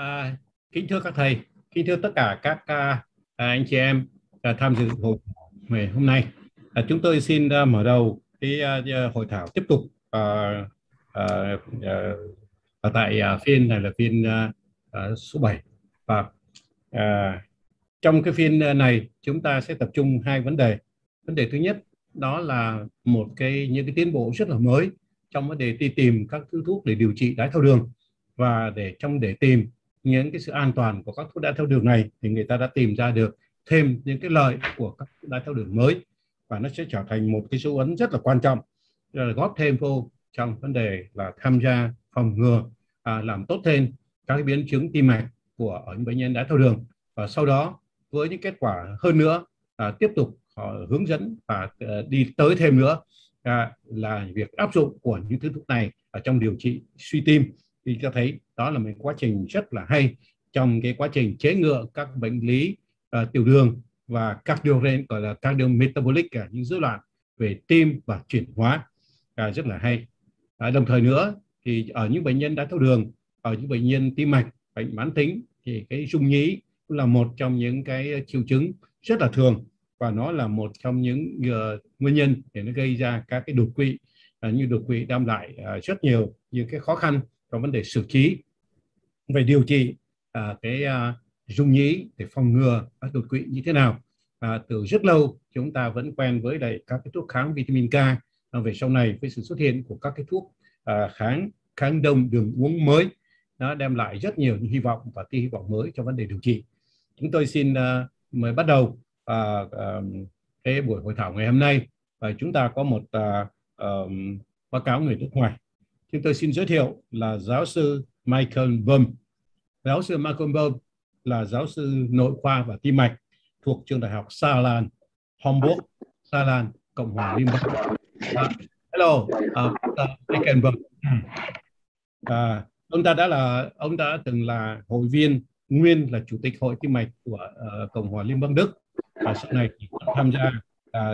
À, kính thưa các thầy, kính thưa tất cả các anh chị em tham dự hội thảo ngày hôm nay. Chúng tôi xin mở đầu cái hội thảo tiếp tục tại phiên này là phiên số 7. Và trong cái phiên này chúng ta sẽ tập trung hai vấn đề. Vấn đề thứ nhất đó là những cái tiến bộ rất là mới trong vấn đề đi tìm các thứ thuốc để điều trị đái tháo đường, và để tìm những cái sự an toàn của các thuốc đái tháo đường này thì người ta đã tìm ra được thêm những cái lợi của các thuốc đái tháo đường mới, và nó sẽ trở thành một cái dấu ấn rất là quan trọng, góp thêm vô trong vấn đề là tham gia phòng ngừa, làm tốt thêm các cái biến chứng tim mạch ở những bệnh nhân đái tháo đường. Và sau đó với những kết quả hơn nữa, tiếp tục họ hướng dẫn và đi tới thêm nữa là việc áp dụng của những thứ thuốc này ở trong điều trị suy tim, thì cho thấy đó là một quá trình rất là hay trong cái quá trình chế ngự các bệnh lý tiểu đường và gọi là cardiometabolic, những rối loạn về tim và chuyển hóa, rất là hay. Đồng thời nữa thì ở những bệnh nhân đái tháo đường, ở những bệnh nhân tim mạch, bệnh mãn tính, thì cái rung nhĩ cũng là một trong những cái triệu chứng rất là thường, và nó là một trong những nguyên nhân để nó gây ra các cái đột quỵ, như đột quỵ đem lại rất nhiều những cái khó khăn trong vấn đề xử trí về điều trị rung nhĩ để phòng ngừa các đột quỵ như thế nào. Từ rất lâu chúng ta vẫn quen với lại các cái thuốc kháng vitamin K. Về sau này với sự xuất hiện của các cái thuốc kháng đông đường uống mới, nó đem lại rất nhiều những hy vọng và tia hy vọng mới cho vấn đề điều trị. Chúng tôi xin mời bắt đầu cái buổi hội thảo ngày hôm nay. Chúng ta có một báo cáo người nước ngoài. Chúng tôi xin giới thiệu là giáo sư Michael Boehm. Giáo sư Michael Boehm là giáo sư nội khoa và tim mạch thuộc trường đại học Saarland, Hamburg, Saarland, Cộng hòa Liên bang. Hello, Michael Boehm. Ông đã từng là hội viên, nguyên là chủ tịch hội tim mạch của Cộng hòa Liên bang Đức, và sau này thì tham gia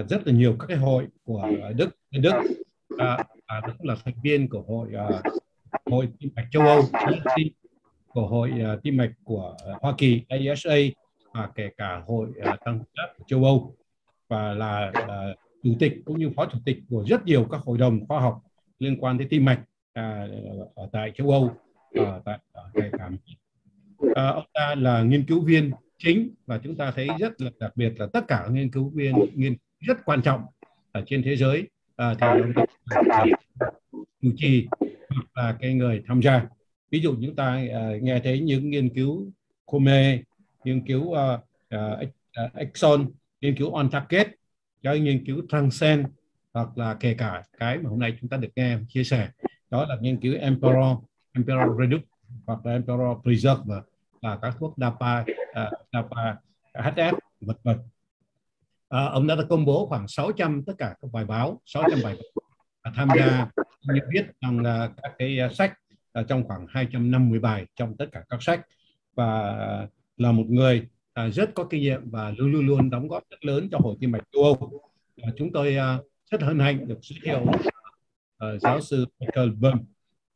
rất là nhiều các cái hội của Đức, cũng là thành viên của hội tim mạch châu Âu, của hội tim mạch của Hoa Kỳ ASA, và kể cả hội tăng huyết áp của châu Âu, và là chủ tịch cũng như phó chủ tịch của rất nhiều các hội đồng khoa học liên quan đến tim mạch ở tại châu Âu, kể cả Mỹ. Ông ta là nghiên cứu viên chính, và chúng ta thấy rất là đặc biệt là tất cả các nghiên cứu viên rất quan trọng ở trên thế giới thì ông ta chủ trì hoặc là cái người tham gia. Ví dụ chúng ta nghe thấy những nghiên cứu Come, nghiên cứu Exxon, nghiên cứu On Target, cái nghiên cứu Transcend, hoặc là kể cả cái mà hôm nay chúng ta được nghe chia sẻ, đó là nghiên cứu Emperor Reduce hoặc là Emperor Preserve, là các thuốc DAPA, HF, vật vật. Ông đã công bố khoảng 600 tất cả các bài báo, 600 bài báo, tham gia viết trong các cái sách, trong khoảng 250 bài trong tất cả các sách, và là một người rất có kinh nghiệm và luôn luôn đóng góp rất lớn cho hội tim mạch châu Âu. Chúng tôi rất hân hạnh được giới thiệu giáo sư Michael Boehm.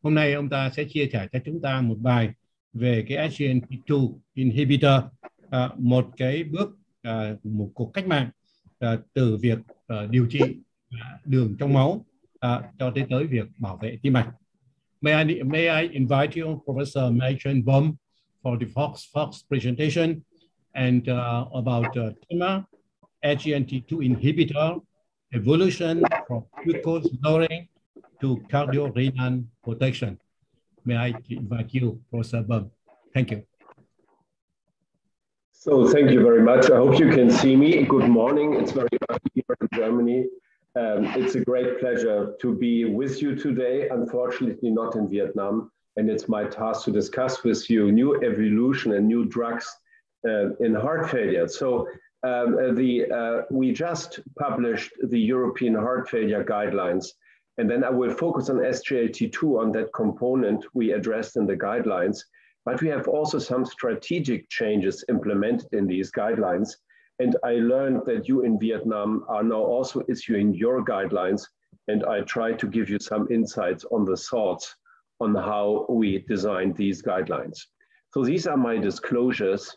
Hôm nay ông ta sẽ chia sẻ cho chúng ta một bài về cái SGLT2 inhibitor, một cái bước, một cuộc cách mạng từ việc điều trị đường trong máu cho tới việc bảo vệ tim mạch. May I invite you, Professor Michael Boehm, for the Fox presentation and about TIMA, SGLT2 inhibitor, evolution from glucose lowering to cardiorenal protection. May I invite you, Professor Boehm. Thank you. So thank you very much. I hope you can see me. Good morning. It's very early here in Germany. It's a great pleasure to be with you today, unfortunately not in Vietnam. And it's my task to discuss with you new evolution and new drugs in heart failure. So we just published the European heart failure guidelines. And then I will focus on SGLT2, on that component we addressed in the guidelines. But we have also some strategic changes implemented in these guidelines. And I learned that you in Vietnam are now also issuing your guidelines. And I try to give you some insights on the thoughts on how we designed these guidelines. So these are my disclosures.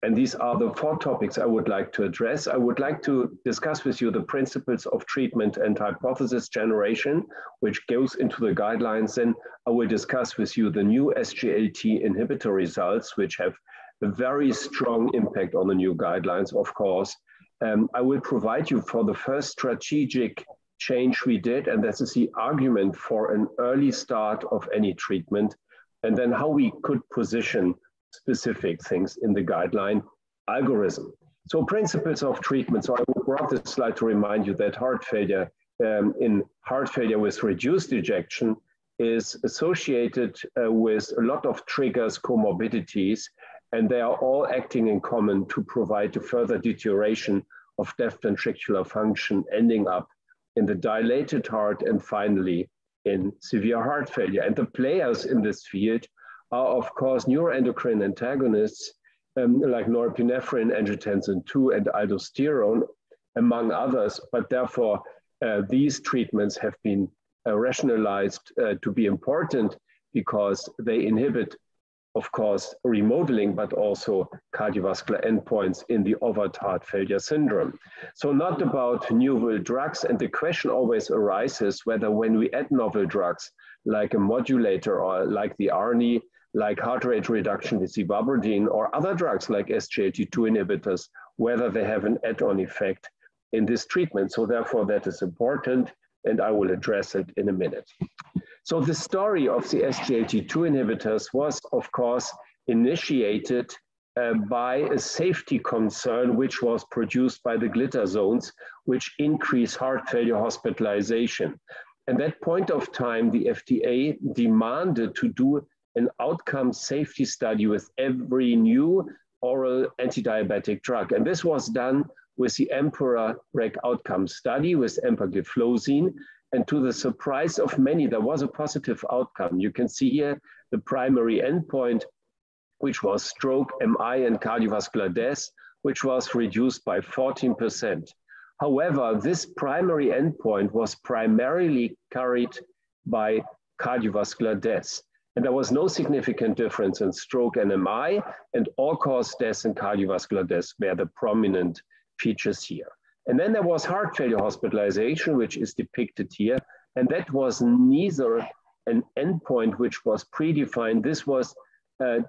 And these are the 4 topics I would like to address. I would like to discuss with you the principles of treatment and hypothesis generation, which goes into the guidelines. Then I will discuss with you the new SGLT inhibitor results, which have a very strong impact on the new guidelines, of course. I will provide you for the first strategic change we did, and that is the argument for an early start of any treatment, and then how we could position specific things in the guideline algorithm. So principles of treatment. So I brought this slide to remind you that heart failure in heart failure with reduced ejection is associated with a lot of triggers, comorbidities, and they are all acting in common to provide a further deterioration of left ventricular function, ending up in the dilated heart and finally in severe heart failure. And the players in this field are, of course, neuroendocrine antagonists like norepinephrine, angiotensin II, and aldosterone, among others. But therefore, these treatments have been rationalized to be important because they inhibit, of course, remodeling, but also cardiovascular endpoints in the overt heart failure syndrome. So not about novel drugs. And the question always arises whether when we add novel drugs, like a modulator or like the ARNI, like heart rate reduction with ivabradine, or other drugs like SGLT2 inhibitors, whether they have an add-on effect in this treatment. So therefore that is important, and I will address it in a minute. So the story of the SGLT2 inhibitors was, of course, initiated by a safety concern, which was produced by the glitter zones, which increase heart failure hospitalization. At that point of time, the FDA demanded to do an outcome safety study with every new oral anti-diabetic drug. And this was done with the EMPEROR-REC outcome study with empagliflozin. And to the surprise of many, there was a positive outcome. You can see here the primary endpoint, which was stroke, MI, and cardiovascular death, which was reduced by 14%. However, this primary endpoint was primarily carried by cardiovascular death. And there was no significant difference in stroke and MI, and all-cause death and cardiovascular death were the prominent features here. And then there was heart failure hospitalization, which is depicted here. And that was neither an endpoint which was predefined. This was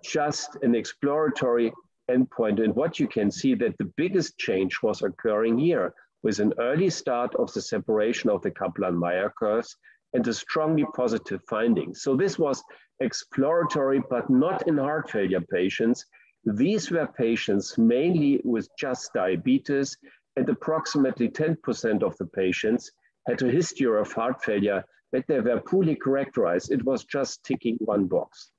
just an exploratory endpoint. And what you can see that the biggest change was occurring here with an early start of the separation of the Kaplan-Meier curves and a strongly positive finding. So this was exploratory, but not in heart failure patients. These were patients mainly with just diabetes, and approximately 10% of the patients had a history of heart failure, but they were poorly characterized. It was just ticking one box.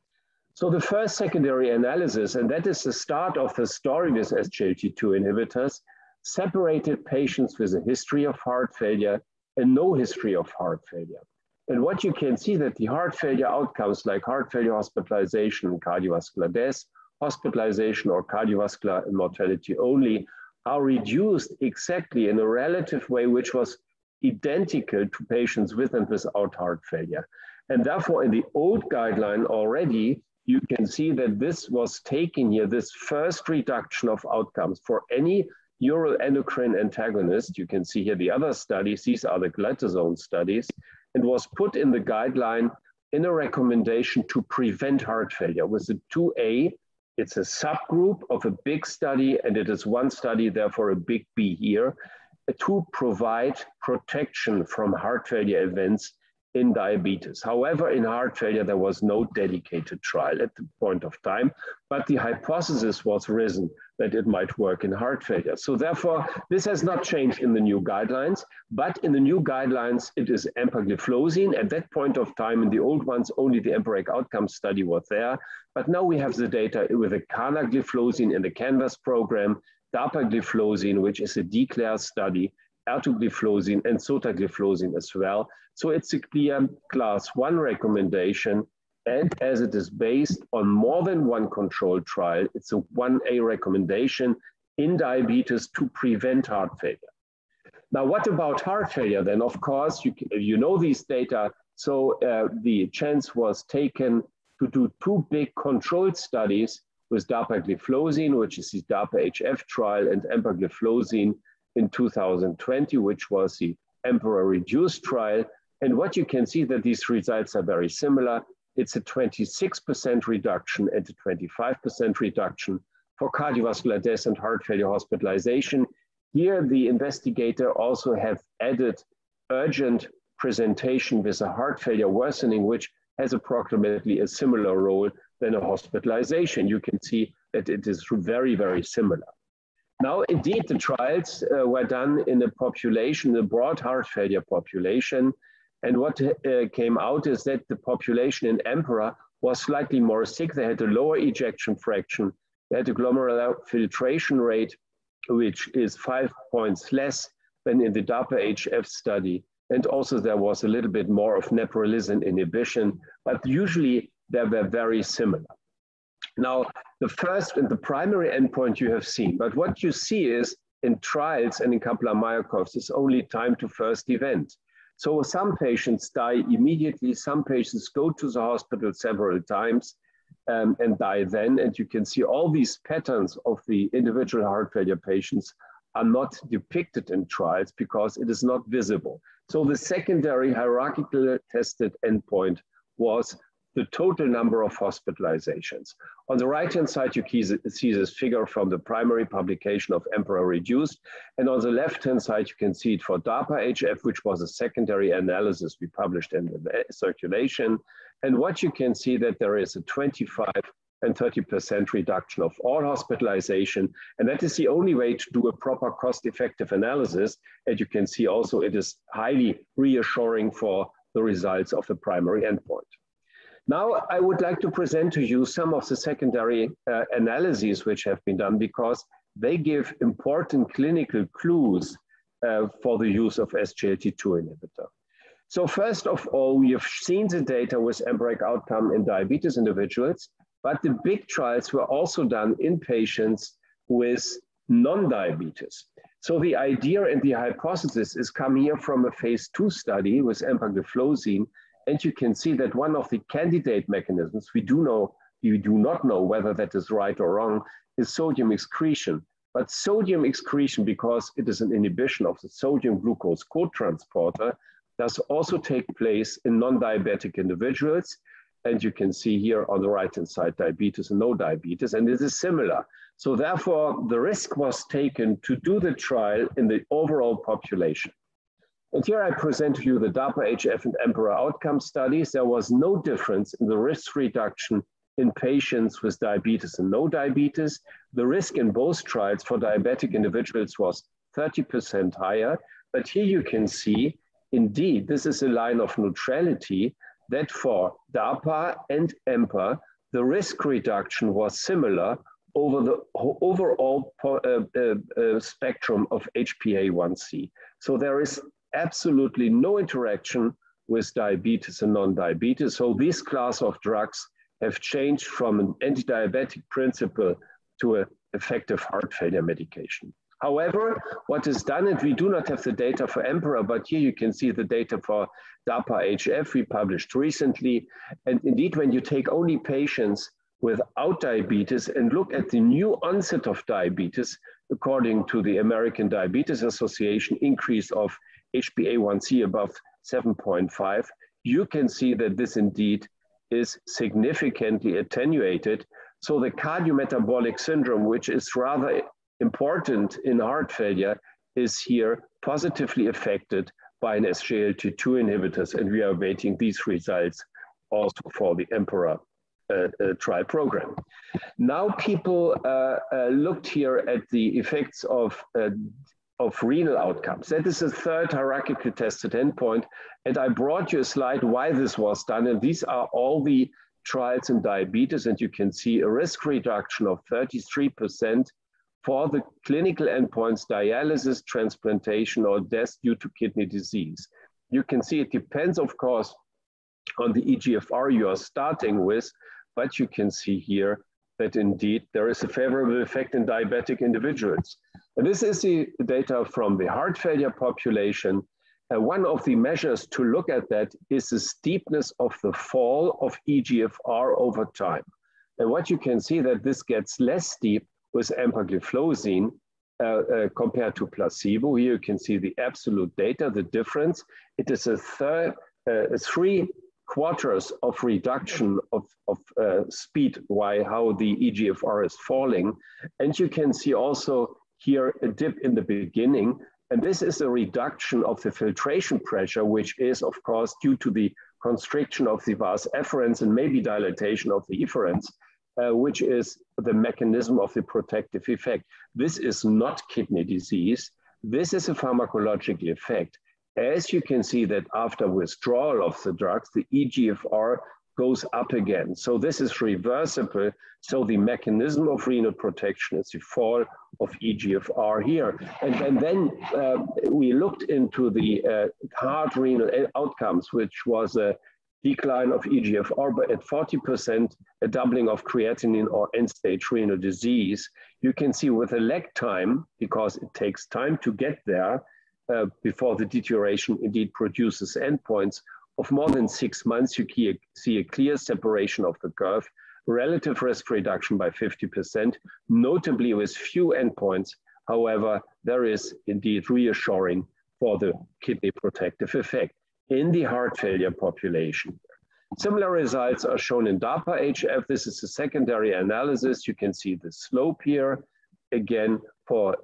So the first secondary analysis, and that is the start of the story with SGLT2 inhibitors, separated patients with a history of heart failure and no history of heart failure. And what you can see that the heart failure outcomes like heart failure hospitalization and cardiovascular death, hospitalization or cardiovascular and mortality only are reduced exactly in a relative way, which was identical to patients with and without heart failure. And therefore, in the old guideline already, you can see that this was taken here, this first reduction of outcomes for any neuroendocrine antagonist. You can see here the other studies, these are the glutathione studies, and was put in the guideline in a recommendation to prevent heart failure with a 2A. It's a subgroup of a big study, and it is one study, therefore a big B here, to provide protection from heart failure events in diabetes. However, in heart failure, there was no dedicated trial at the point of time, but the hypothesis was risen that it might work in heart failure. So therefore, this has not changed in the new guidelines, but in the new guidelines, it is empagliflozin. At that point of time, in the old ones, only the EMPEROR-REC outcome study was there. But now we have the data with the canagliflozin in the CANVAS program, dapagliflozin, which is a DECLARE study, ertugliflozin, and sotagliflozin as well. So it's a clear class 1 recommendation. And as it is based on more than one controlled trial, it's a 1A recommendation in diabetes to prevent heart failure. Now, what about heart failure then? Of course, you know these data. So the chance was taken to do two big controlled studies with dapagliflozin, which is the DAPA-HF trial, and empagliflozin in 2020, which was the EMPEROR-Reduced trial. And what you can see that these results are very similar. It's a 26% reduction and a 25% reduction for cardiovascular death and heart failure hospitalization. Here, the investigator also have added urgent presentation with a heart failure worsening, which has approximately a similar role than a hospitalization. You can see that it is very, very similar. Now, indeed, the trials were done in a population, a broad heart failure population. And what came out is that the population in EMPEROR was slightly more sick. They had a lower ejection fraction. They had a glomerular filtration rate, which is 5 points less than in the DAPA-HF study. And also there was a little bit more of neprilysin inhibition, but usually they were very similar. Now, the first and the primary endpoint you have seen, but what you see is in trials and in Kaplan-Meier curves is only time to first event. So some patients die immediately, some patients go to the hospital several times and die then. And you can see all these patterns of the individual heart failure patients are not depicted in trials because it is not visible. So the secondary hierarchical tested endpoint was the total number of hospitalizations. On the right-hand side, you see this figure from the primary publication of EMPEROR-Reduced. And on the left-hand side, you can see it for DAPA-HF, which was a secondary analysis we published in the circulation. And what you can see that there is a 25 and 30% reduction of all hospitalization. And that is the only way to do a proper cost-effective analysis. And you can see also it is highly reassuring for the results of the primary endpoint. Now, I would like to present to you some of the secondary analyses which have been done because they give important clinical clues for the use of SGLT2 inhibitor. So first of all, we have seen the data with EMPEROR outcome in diabetes individuals, but the big trials were also done in patients with non-diabetes. So the idea and the hypothesis is come here from a phase 2 study with empagliflozin. And you can see that one of the candidate mechanisms, we do not know whether that is right or wrong, is sodium excretion. But sodium excretion, because it is an inhibition of the sodium glucose cotransporter, does also take place in non-diabetic individuals. And you can see here on the right-hand side, diabetes and no diabetes, and it is similar. So therefore, the risk was taken to do the trial in the overall population. And here I present to you the DAPA-HF and EMPEROR outcome studies. There was no difference in the risk reduction in patients with diabetes and no diabetes. The risk in both trials for diabetic individuals was 30% higher. But here you can see, indeed, this is a line of neutrality that for DAPA and EMPEROR, the risk reduction was similar over the overall spectrum of HbA1c. So there is absolutely no interaction with diabetes and non-diabetes. So this class of drugs have changed from an anti-diabetic principle to an effective heart failure medication. However, what is done, and we do not have the data for EMPEROR, but here you can see the data for DAPA-HF we published recently. And indeed, when you take only patients without diabetes and look at the new onset of diabetes, according to the American Diabetes Association, increase of HbA1c above 7.5, you can see that this indeed is significantly attenuated. So the cardiometabolic syndrome, which is rather important in heart failure, is here positively affected by an SGLT2 inhibitors, and we are awaiting these results also for the EMPEROR trial program. Now people looked here at the effects of renal outcomes. That is the third hierarchical tested endpoint. And I brought you a slide why this was done. And these are all the trials in diabetes. And you can see a risk reduction of 33% for the clinical endpoints, dialysis, transplantation, or death due to kidney disease. You can see it depends, of course, on the eGFR you are starting with, but you can see here that indeed there is a favorable effect in diabetic individuals. And this is the data from the heart failure population. one of the measures to look at that is the steepness of the fall of eGFR over time. And what you can see that this gets less steep with empagliflozin compared to placebo. Here you can see the absolute data, the difference. It is a 3/4 of reduction of speed, how the eGFR is falling. And you can see also here a dip in the beginning. And this is a reduction of the filtration pressure, which is, of course, due to the constriction of the vas efferents and maybe dilatation of the efferents, which is the mechanism of the protective effect. This is not kidney disease. This is a pharmacological effect. As you can see that after withdrawal of the drugs, the eGFR goes up again. So this is reversible. So the mechanism of renal protection is the fall of eGFR here. And then we looked into the hard renal outcomes, which was a decline of eGFR but at 40%, a doubling of creatinine or end-stage renal disease. You can see with a lag time, because it takes time to get there before the deterioration indeed produces endpoints, of more than 6 months, you see a clear separation of the curve, relative risk reduction by 50%, notably with few endpoints. However, there is indeed reassuring for the kidney protective effect in the heart failure population. Similar results are shown in DAPA-HF. This is a secondary analysis. You can see the slope here, again, for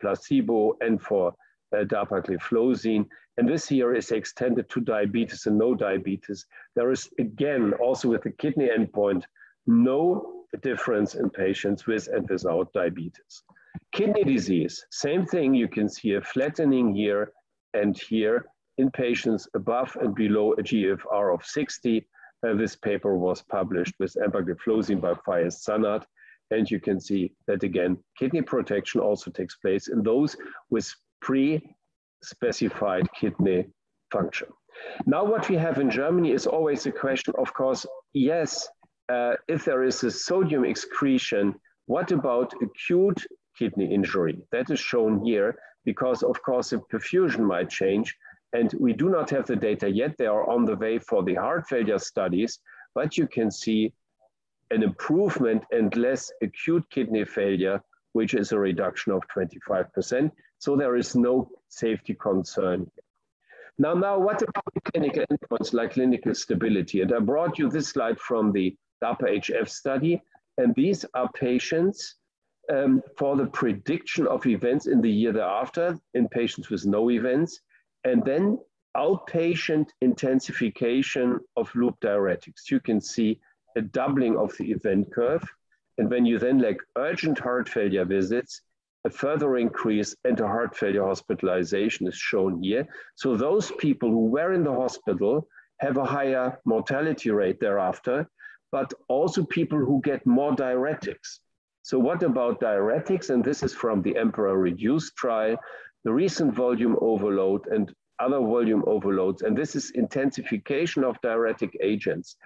placebo and for dapagliflozin. And this here is extended to diabetes and no diabetes. There is, again, also with the kidney endpoint, no difference in patients with and without diabetes. Kidney disease, same thing. You can see a flattening here and here in patients above and below a GFR of 60. This paper was published with empagliflozin by Fayez Sanat. And you can see that, again, kidney protection also takes place in those with pre-specified kidney function. Now, what we have in Germany is always a question, of course, yes, if there is a sodium excretion, what about acute kidney injury? That is shown here because, of course, the perfusion might change. And we do not have the data yet. They are on the way for the heart failure studies, but you can see an improvement and less acute kidney failure, which is a reduction of 25%. So there is no safety concern. Now what about the clinical endpoints like clinical stability? And I brought you this slide from the DAPA-HF study. And these are patients for the prediction of events in the year thereafter in patients with no events. And then outpatient intensification of loop diuretics. You can see a doubling of the event curve. And when you then like urgent heart failure visits, a further increase into heart failure hospitalization is shown here. So those people who were in the hospital have a higher mortality rate thereafter, but also people who get more diuretics. So what about diuretics? And this is from the Emperor Reduced trial, the recent volume overload and other volume overloads. And this is intensification of diuretic agents.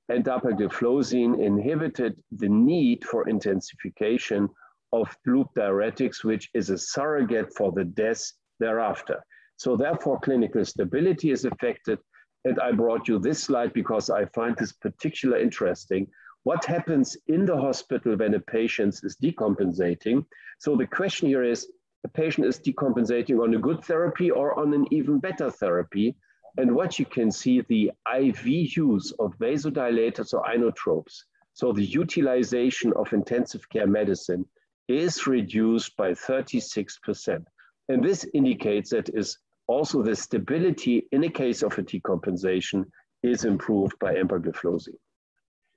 And dapagliflozin inhibited the need for intensification of loop diuretics, which is a surrogate for the death thereafter. So therefore, clinical stability is affected. And I brought you this slide because I find this particularly interesting. What happens in the hospital when a patient is decompensating? So the question here is, the patient is decompensating on a good therapy or on an even better therapy. And what you can see, the IV use of vasodilators or inotropes, so the utilization of intensive care medicine is reduced by 36%. And this indicates that is also the stability in a case of a decompensation is improved by empagliflozin.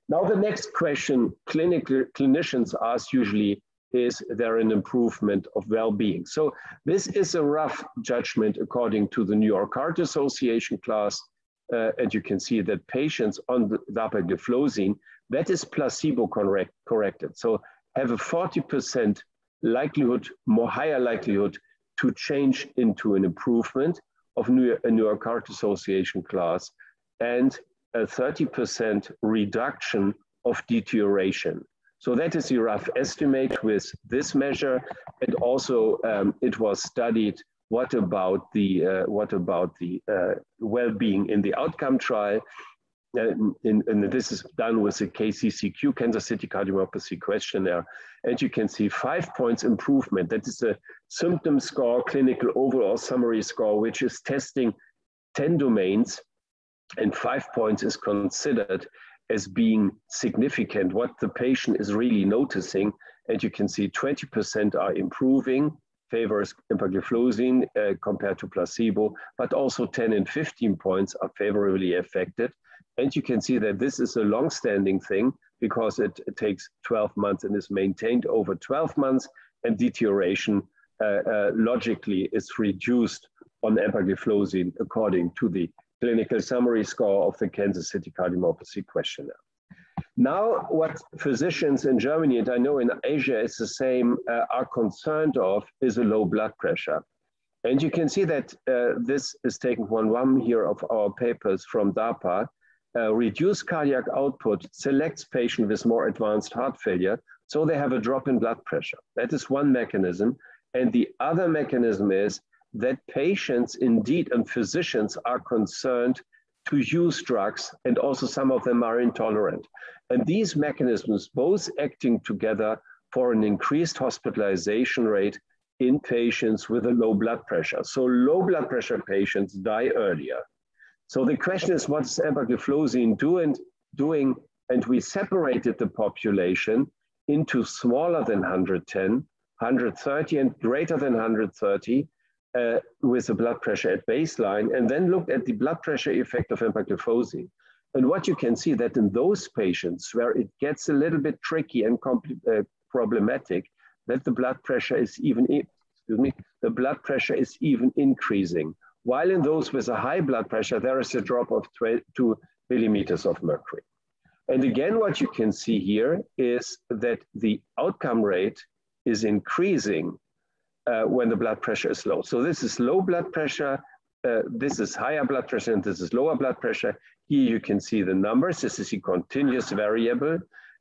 Now the next question clinicians ask usually, is there an improvement of well-being? So this is a rough judgment according to the New York Heart Association class. And you can see that patients on the dapagliflozin, that is placebo corrected. So have a 40% likelihood, higher likelihood to change into an improvement of a New York Heart Association class and a 30% reduction of deterioration. So that is the rough estimate with this measure. And also it was studied what about the well-being in the outcome trial? And this is done with the KCCQ, Kansas City Cardiomyopathy Questionnaire. And you can see 5 points improvement. That is a symptom score, clinical overall summary score, which is testing 10 domains, and 5 points is considered as being significant, what the patient is really noticing. And you can see 20% are improving, favors empagliflozin compared to placebo, but also 10 and 15 points are favorably affected. And you can see that this is a long-standing thing because it takes 12 months and is maintained over 12 months, and deterioration logically is reduced on empagliflozin according to the clinical summary score of the Kansas City Cardiomyopathy Questionnaire. Now, what physicians in Germany, and I know in Asia it's the same, are concerned of is a low blood pressure. And you can see that this is taken from one here of our papers from DARPA. Reduced cardiac output selects patients with more advanced heart failure, so they have a drop in blood pressure. That is one mechanism. And the other mechanism is that patients indeed and physicians are concerned to use drugs, and also some of them are intolerant. And these mechanisms both acting together for an increased hospitalization rate in patients with a low blood pressure. So low blood pressure patients die earlier. So the question is, what is empagliflozin doing? And we separated the population into smaller than 110, 130, and greater than 130 with a blood pressure at baseline, and then looked at the blood pressure effect of empagliflozin. And what you can see that in those patients where it gets a little bit tricky and problematic, that the blood pressure is even, the blood pressure is even increasing. While in those with a high blood pressure, there is a drop of 2 millimeters of mercury. And again, what you can see here is that the outcome rate is increasing when the blood pressure is low. So this is low blood pressure, this is higher blood pressure, and this is lower blood pressure. Here you can see the numbers. This is a continuous variable.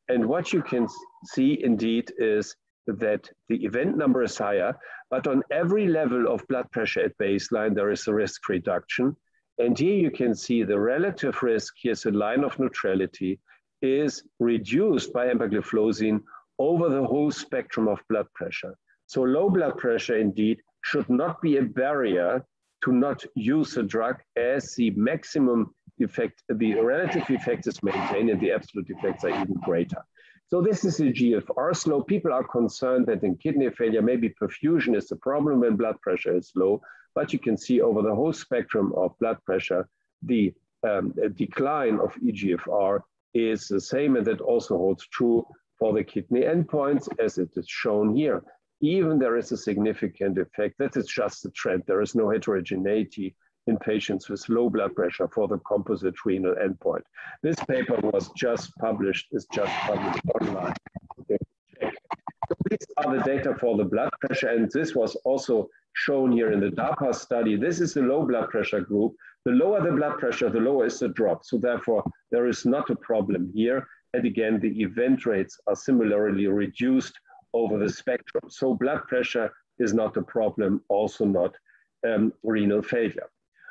And what you can see indeed is that the event number is higher, but on every level of blood pressure at baseline, there is a risk reduction. And here you can see the relative risk, here's a line of neutrality, is reduced by empagliflozin over the whole spectrum of blood pressure. So low blood pressure indeed should not be a barrier to not use a drug, as the maximum effect, the relative effect is maintained and the absolute effects are even greater. So this is a GFR slope. People are concerned that in kidney failure, maybe perfusion is the problem when blood pressure is low, but you can see over the whole spectrum of blood pressure, the decline of eGFR is the same, and that also holds true for the kidney endpoints as it is shown here. Even there is a significant effect. That is just a trend. There is no heterogeneity in patients with low blood pressure for the composite renal endpoint. This paper was just published, online. Okay. So these are the data for the blood pressure, and this was also shown here in the DARPA study. This is the low blood pressure group. The lower the blood pressure, the lower is the drop. So therefore, there is not a problem here. And again, the event rates are similarly reduced over the spectrum. So blood pressure is not a problem, also not renal failure.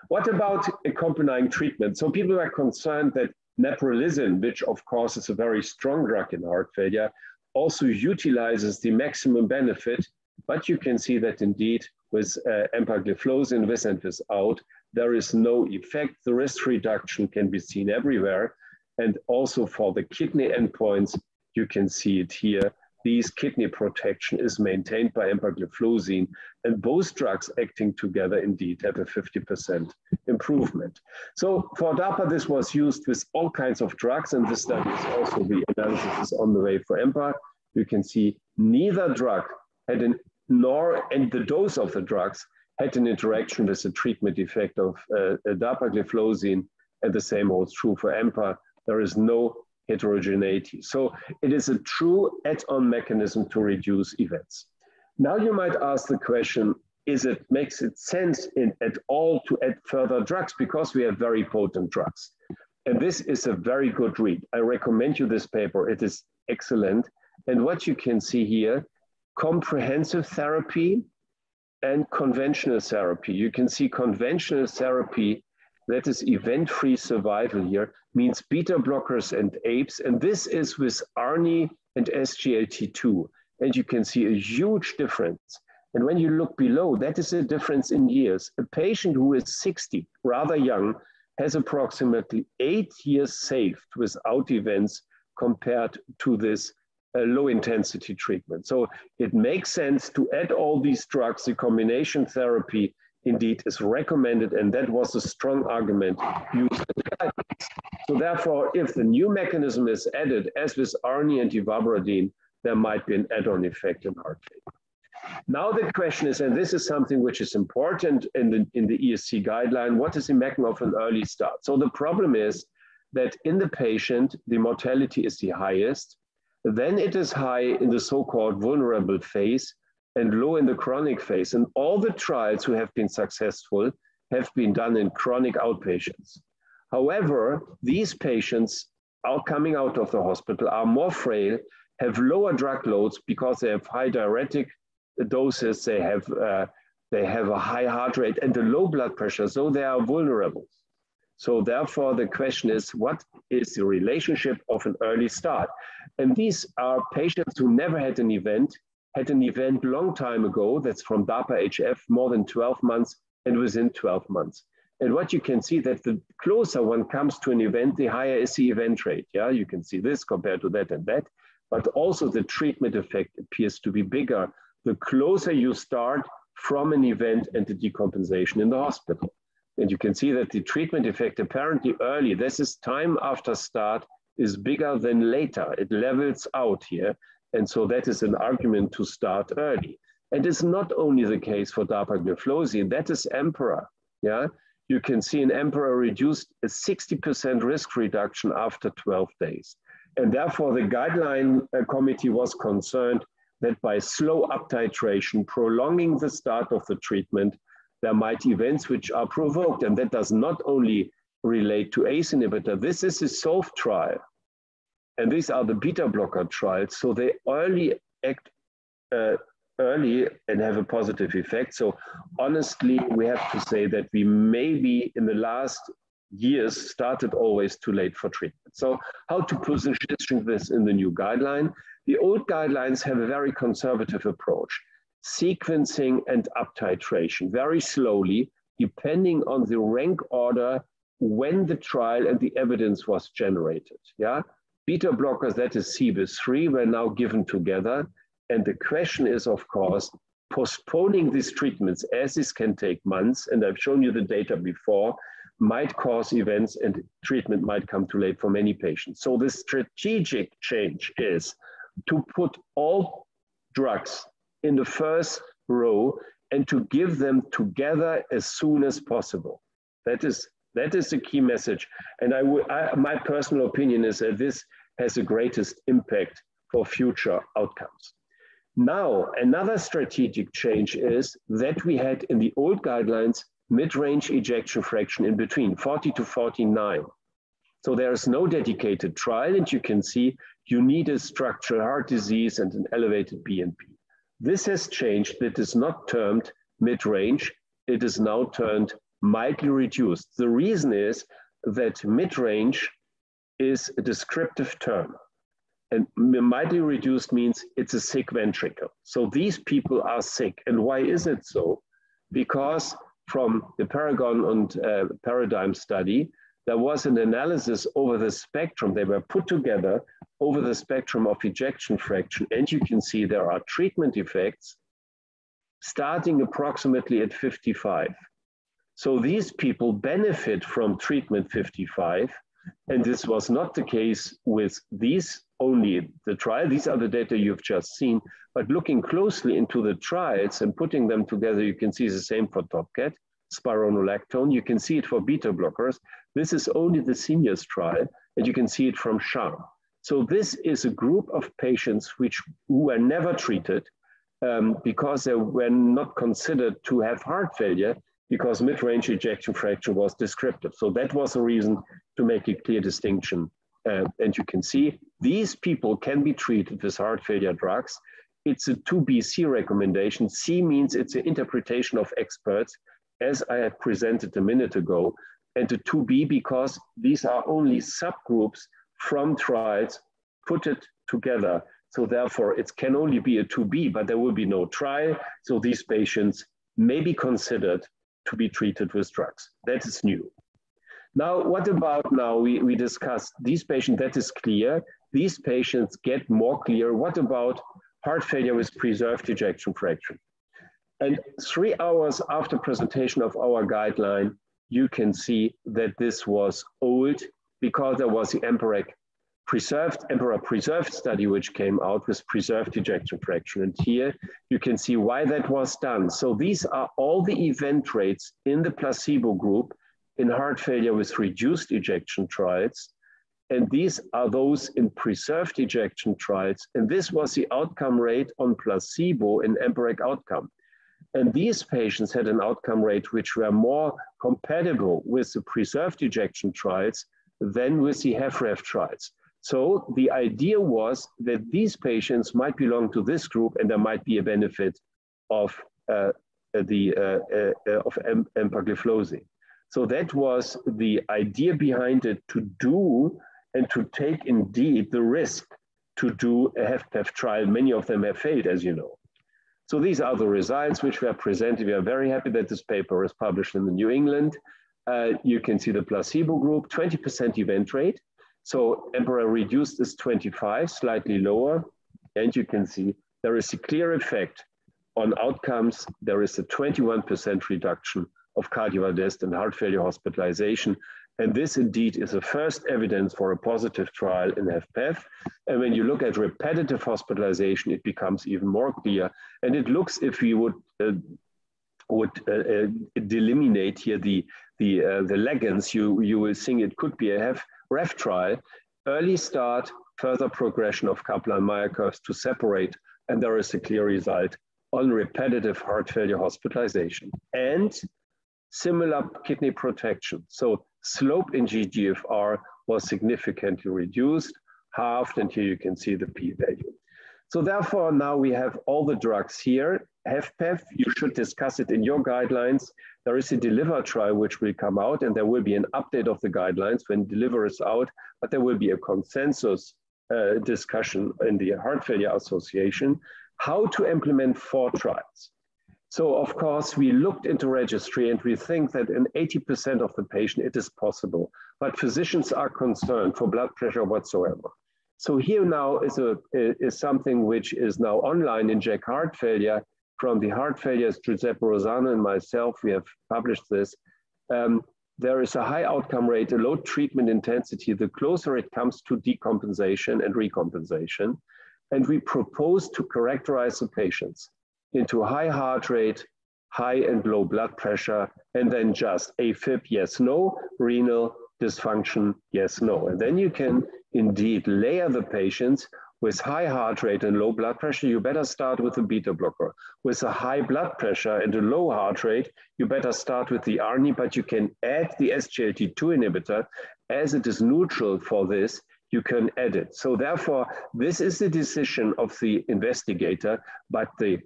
What about accompanying treatment? So people are concerned that neprilysin, which of course is a very strong drug in heart failure, also utilizes the maximum benefit, but you can see that indeed with empagliflozin, with and without, there is no effect. The risk reduction can be seen everywhere. And also for the kidney endpoints, you can see it here. These kidney protection is maintained by empagliflozin, and both drugs acting together indeed have a 50% improvement. So for DARPA, this was used with all kinds of drugs, and this study is also, the analysis is on the way for EMPA. You can see neither drug had and the dose of the drugs had an interaction with the treatment effect of dapagliflozin, and the same holds true for EMPA. There is no heterogeneity. So it is a true add-on mechanism to reduce events. Now you might ask the question, makes it sense at all to add further drugs because we have very potent drugs? And this is a very good read. I recommend you this paper. It is excellent. And what you can see here, comprehensive therapy and conventional therapy. You can see conventional therapy, that is event-free survival here, means beta blockers and APEs, and this is with ARNI and SGLT2. And you can see a huge difference. And when you look below, that is a difference in years. A patient who is 60, rather young, has approximately 8 years saved without events compared to this low intensity treatment. So it makes sense to add all these drugs. The combination therapy indeed is recommended, and that was a strong argument used. So therefore, if the new mechanism is added, as with ARNI and ivabradine, there might be an add-on effect in heart failure. Now the question is, and this is something which is important in the ESC guideline, what is the mechanism of an early start? So the problem is that in the patient, the mortality is the highest. Then it is high in the so-called vulnerable phase and low in the chronic phase. And all the trials who have been successful have been done in chronic outpatients. However, these patients are coming out of the hospital, are more frail, have lower drug loads because they have high diuretic doses, they have a high heart rate and a low blood pressure, so they are vulnerable. So therefore, the question is, what is the relationship of an early start? And these are patients who never had an event long time ago, that's from DAPA-HF, more than 12 months, and within 12 months. And what you can see that the closer one comes to an event, the higher is the event rate. Yeah, you can see this compared to that and that, but also the treatment effect appears to be bigger the closer you start from an event and the decompensation in the hospital. And you can see that the treatment effect apparently early, this is time after start, is bigger than later. It levels out here. And so that is an argument to start early. And it's not only the case for dapagliflozin, that is Emperor. Yeah, you can see in Emperor reduced a 60% risk reduction after 12 days. And therefore the guideline committee was concerned that by slow up titration, prolonging the start of the treatment, there might be events which are provoked. And that does not only relate to ACE inhibitor. This is a SOLVE trial. And these are the beta blocker trials. So they early act early and have a positive effect. So honestly, we have to say that we maybe in the last years started always too late for treatment. So how to position this in the new guideline? The old guidelines have a very conservative approach, sequencing and up titration very slowly, depending on the rank order when the trial and the evidence was generated. Yeah, beta blockers, that is CBIS3, were now given together. And the question is, of course, postponing these treatments, as this can take months, and I've shown you the data before, might cause events and treatment might come too late for many patients. So the strategic change is to put all drugs in the first row and to give them together as soon as possible. That is the key message. And my personal opinion is that this has the greatest impact for future outcomes. Now, another strategic change is that we had in the old guidelines mid-range ejection fraction in between, 40 to 49. So there is no dedicated trial, and you can see you need a structural heart disease and an elevated BNP. This has changed. It is not termed mid-range. It is now termed mildly reduced. The reason is that mid-range is a descriptive term. And mildly reduced means it's a sick ventricle. So these people are sick. And why is it so? Because from the Paragon and Paradigm study, there was an analysis over the spectrum. They were put together over the spectrum of ejection fraction. And you can see there are treatment effects starting approximately at 55. So these people benefit from treatment 55. And this was not the case with these only the trial. These are the data you've just seen. But looking closely into the trials and putting them together, you can see the same for TopCat, spironolactone. You can see it for beta blockers. This is only the seniors trial, and you can see it from SHARM. So this is a group of patients who were never treated because they were not considered to have heart failure because mid-range ejection fraction was descriptive. So that was a reason to make a clear distinction. And you can see these people can be treated with heart failure drugs. it's a 2BC recommendation. C means it's an interpretation of experts, as I have presented a minute ago, and a 2B because these are only subgroups from trials put it together. So therefore, it can only be a 2B, but there will be no trial. So these patients may be considered to be treated with drugs. That is new. Now, what about now? We discussed these patients, that is clear. These patients get more clear. What about heart failure with preserved ejection fraction? And 3 hours after presentation of our guideline, you can see that this was old because there was the Emperor preserved study which came out with preserved ejection fraction. And here you can see why that was done. So these are all the event rates in the placebo group in heart failure with reduced ejection trials. And these are those in preserved ejection trials. And this was the outcome rate on placebo in EMPEREC outcome. And these patients had an outcome rate which were more compatible with the preserved ejection trials than with the HFrEF trials. So the idea was that these patients might belong to this group and there might be a benefit of empagliflozin. So that was the idea behind it, to do and to take indeed the risk to do a HFpEF trial. Many of them have failed, as you know. So these are the results which were presented. We are very happy that this paper is published in the New England. You can see the placebo group, 20% event rate. So Emperor reduced is 25, slightly lower. And you can see there is a clear effect on outcomes. There is a 21% reduction of cardiovascular death and heart failure hospitalization. And this indeed is the first evidence for a positive trial in HFpEF. And when you look at repetitive hospitalization, it becomes even more clear. And it looks, if we would delimitate here the legends, you will think it could be a HFrEF trial, early start, further progression of Kaplan-Meier curves to separate, and there is a clear result on repetitive heart failure hospitalization. And similar kidney protection. So slope in GGFR was significantly reduced, halved, and here you can see the p-value. So therefore, now we have all the drugs here. HFpEF, you should discuss it in your guidelines. There is a DELIVER trial which will come out, and there will be an update of the guidelines when DELIVER is out, but there will be a consensus discussion in the Heart Failure Association, how to implement 4 trials. So of course, we looked into registry and we think that in 80% of the patient, it is possible, but physicians are concerned for blood pressure whatsoever. So here now is something which is now online in JACC Heart Failure from the Heart Failures, Giuseppe Rosano and myself, we have published this. There is a high outcome rate, a low treatment intensity, the closer it comes to decompensation and recompensation. And we propose to characterize the patients into high heart rate, high and low blood pressure, and then just AFib, yes, no, renal dysfunction, yes, no. And then you can indeed layer the patients with high heart rate and low blood pressure. You better start with a beta blocker. With a high blood pressure and a low heart rate, you better start with the ARNI, but you can add the SGLT2 inhibitor as it is neutral for this. You can add it. So therefore, this is the decision of the investigator, but the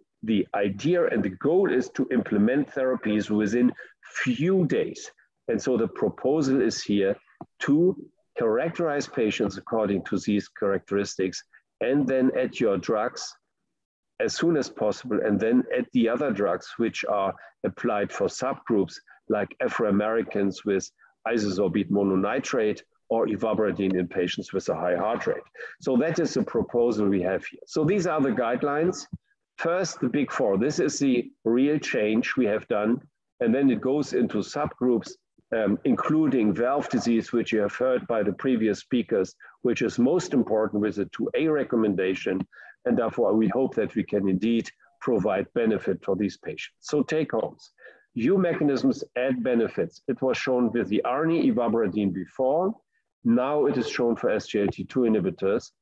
idea and the goal is to implement therapies within few days. And so the proposal is here to characterize patients according to these characteristics and then add your drugs as soon as possible, and then add the other drugs which are applied for subgroups like Afro-Americans with isosorbate mononitrate or ivabradine in patients with a high heart rate. So that is the proposal we have here. So these are the guidelines. First, the big 4. This is the real change we have done. And then it goes into subgroups, including valve disease, which you have heard by the previous speakers, which is most important with a 2A recommendation. And therefore, we hope that we can indeed provide benefit for these patients. So take homes. U mechanisms add benefits. It was shown with the ARNI ivabradine before. Now it is shown for SGLT2 inhibitors.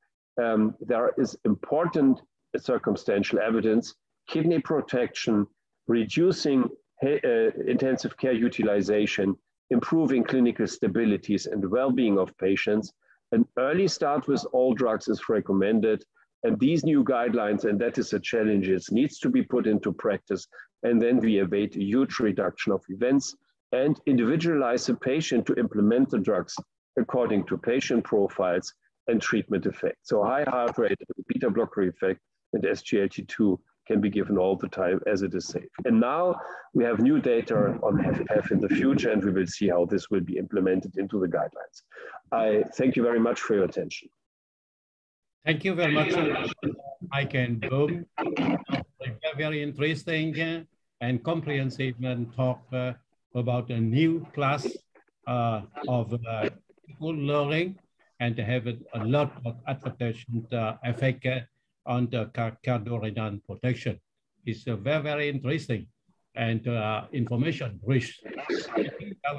There is important circumstantial evidence, kidney protection, reducing intensive care utilization, improving clinical stabilities and well-being of patients. An early start with all drugs is recommended, And these new guidelines, and that is a challenge, it needs to be put into practice. And then we await a huge reduction of events and individualize the patient to implement the drugs according to patient profiles and treatment effect. So high heart rate, beta blocker effect, and SGLT2 can be given all the time as it is safe. And now we have new data on HFpEF in the future, and we will see how this will be implemented into the guidelines. I thank you very much for your attention. Thank you very much, Mike and Boom. Very interesting and comprehensive talk about a new class of learning, and to have a lot of adaptation effect on the cardiorenal protection. It's very, very interesting and information rich.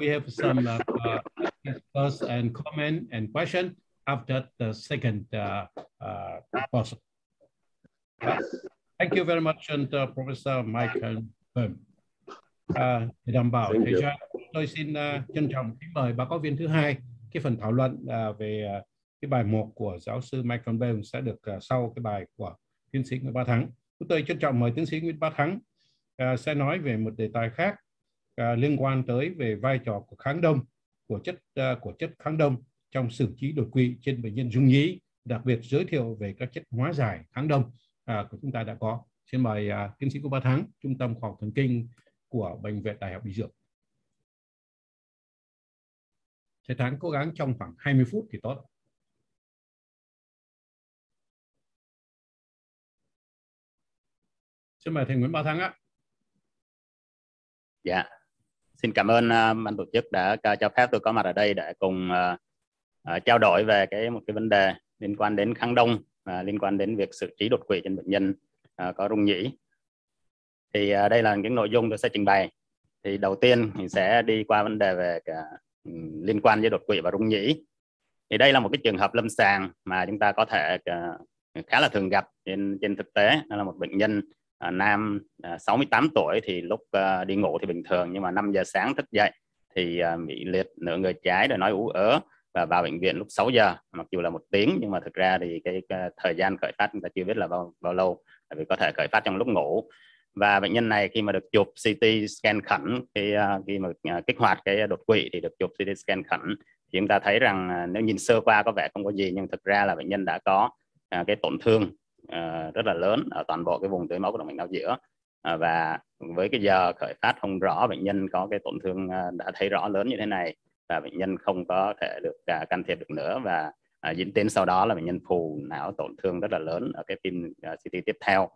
We have some discuss and comment and question after the second person. Thank you very much, and Professor Michael Böhm. Để đảm bảo thời gian, tôi xin trân trọng kính mời báo cáo viên thứ hai. Cái phần thảo luận về cái bài 1 của giáo sư Michael Böhm sẽ được sau cái bài của tiến sĩ Nguyễn Bá Thắng. Tôi trân trọng mời tiến sĩ Nguyễn Bá Thắng sẽ nói về một đề tài khác liên quan tới về vai trò của kháng đông, của chất kháng đông trong xử trí đột quỵ trên bệnh nhân rung nhĩ, đặc biệt giới thiệu về các chất hóa giải kháng đông của chúng ta đã có. Xin mời tiến sĩ Nguyễn Bá Thắng, Trung tâm Khoa học Thần kinh của Bệnh viện Đại học Y Dược. Thầy Thắng cố gắng trong khoảng 20 phút thì tốt. Xin mời thầy Nguyễn Bá Thắng ạ. Dạ, xin cảm ơn ban tổ chức đã cho phép tôi có mặt ở đây để cùng trao đổi về một cái vấn đề liên quan đến kháng đông và liên quan đến việc xử trí đột quỵ trên bệnh nhân có rung nhĩ. Thì đây là những nội dung tôi sẽ trình bày. Thì đầu tiên mình sẽ đi qua vấn đề về liên quan với đột quỵ và rung nhĩ. Thì đây là một cái trường hợp lâm sàng mà chúng ta có thể khá là thường gặp trên thực tế. Đó là một bệnh nhân nam 68 tuổi, thì lúc đi ngủ thì bình thường, nhưng mà 5 giờ sáng thức dậy thì bị liệt nửa người trái rồi nói ú ớ, và vào bệnh viện lúc 6 giờ, mặc dù là 1 tiếng nhưng mà thực ra thì cái thời gian khởi phát chúng ta chưa biết là bao lâu, tại vì có thể khởi phát trong lúc ngủ. Và bệnh nhân này khi mà được chụp CT scan khẩn, khi mà kích hoạt cái đột quỵ thì được chụp CT scan khẩn, thì chúng ta thấy rằng nếu nhìn sơ qua có vẻ không có gì, nhưng thực ra là bệnh nhân đã có cái tổn thương rất là lớn ở toàn bộ cái vùng tưới máu của động mạch não giữa, và với cái giờ khởi phát không rõ, bệnh nhân có cái tổn thương đã thấy rõ lớn như thế này, và bệnh nhân không có thể được can thiệp được nữa, và diễn tiến sau đó là bệnh nhân phù não tổn thương rất là lớn ở cái phim CT tiếp theo.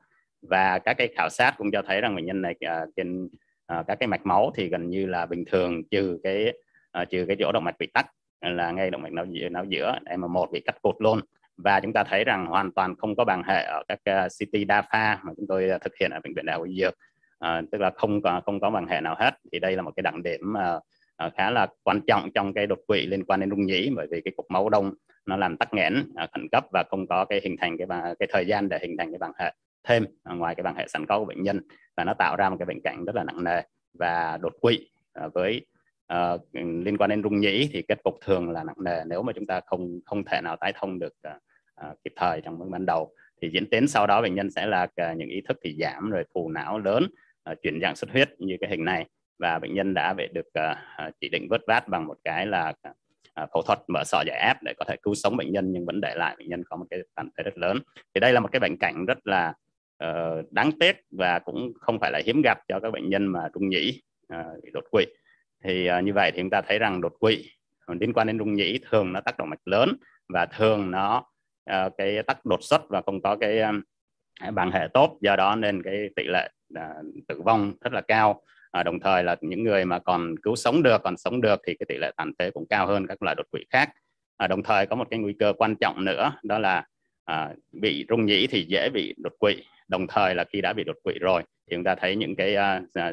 Và các cái khảo sát cũng cho thấy rằng bệnh nhân này trên các cái mạch máu thì gần như là bình thường, trừ cái chỗ động mạch bị tắc, là ngay động mạch não giữa M1 bị cắt cụt luôn. Và chúng ta thấy rằng hoàn toàn không có bàng hệ ở các CT đa pha mà chúng tôi thực hiện ở bệnh viện Đại học Y Dược, tức là không có bàng hệ nào hết. Thì đây là một cái đặc điểm khá là quan trọng trong cái đột quỵ liên quan đến rung nhĩ, bởi vì cái cục máu đông nó làm tắc nghẽn khẩn cấp và không có cái hình thành cái thời gian để hình thành cái bàng hệ thêm ngoài cái bàng hệ sẵn có của bệnh nhân, và nó tạo ra một cái bệnh cảnh rất là nặng nề. Và đột quỵ với liên quan đến rung nhĩ thì kết cục thường là nặng nề nếu mà chúng ta không thể nào tái thông được kịp thời trong bước ban đầu. Thì diễn tiến sau đó bệnh nhân sẽ là những ý thức thì giảm, rồi phù não lớn, chuyển dạng xuất huyết như cái hình này, và bệnh nhân đã được chỉ định vớt vát bằng một cái là phẫu thuật mở sọ giải áp để có thể cứu sống bệnh nhân, nhưng vẫn để lại bệnh nhân có một cái tàn phế rất lớn. Thì đây là một cái bệnh cảnh rất là đáng tiếc và cũng không phải là hiếm gặp cho các bệnh nhân mà rung nhĩ đột quỵ. Thì như vậy thì chúng ta thấy rằng đột quỵ liên quan đến rung nhĩ thường nó tác động mạch lớn, và thường nó cái tắc đột xuất và không có cái bàng hệ tốt, do đó nên cái tỷ lệ tử vong rất là cao. Đồng thời là những người mà còn sống được thì cái tỷ lệ tàn phế cũng cao hơn các loại đột quỵ khác. Đồng thời có một cái nguy cơ quan trọng nữa, đó là bị rung nhĩ thì dễ bị đột quỵ. Đồng thời là khi đã bị đột quỵ rồi thì chúng ta thấy những cái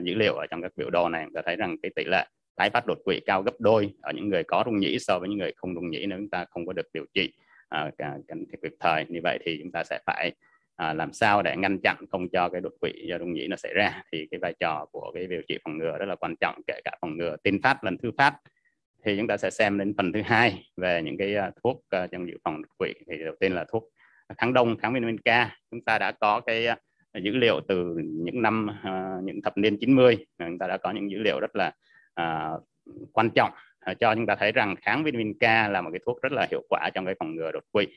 dữ liệu ở trong các biểu đồ này, chúng ta thấy rằng cái tỷ lệ tái phát đột quỵ cao gấp đôi ở những người có rung nhĩ so với những người không rung nhĩ, nếu chúng ta không có được điều trị cần thiết kịp thời. Như vậy thì chúng ta sẽ phải làm sao để ngăn chặn không cho cái đột quỵ do rung nhĩ nó xảy ra. Thì cái vai trò của cái điều trị phòng ngừa rất là quan trọng, kể cả phòng ngừa tin phát lẫn thứ phát. Thì chúng ta sẽ xem đến phần thứ hai về những cái thuốc trong dự phòng đột quỵ. Thì đầu tiên là thuốc kháng đông, kháng vitamin K. Chúng ta đã có cái dữ liệu từ những thập niên 90, chúng ta đã có những dữ liệu rất là quan trọng cho chúng ta thấy rằng kháng vitamin K là một cái thuốc rất là hiệu quả trong cái phòng ngừa đột quỵ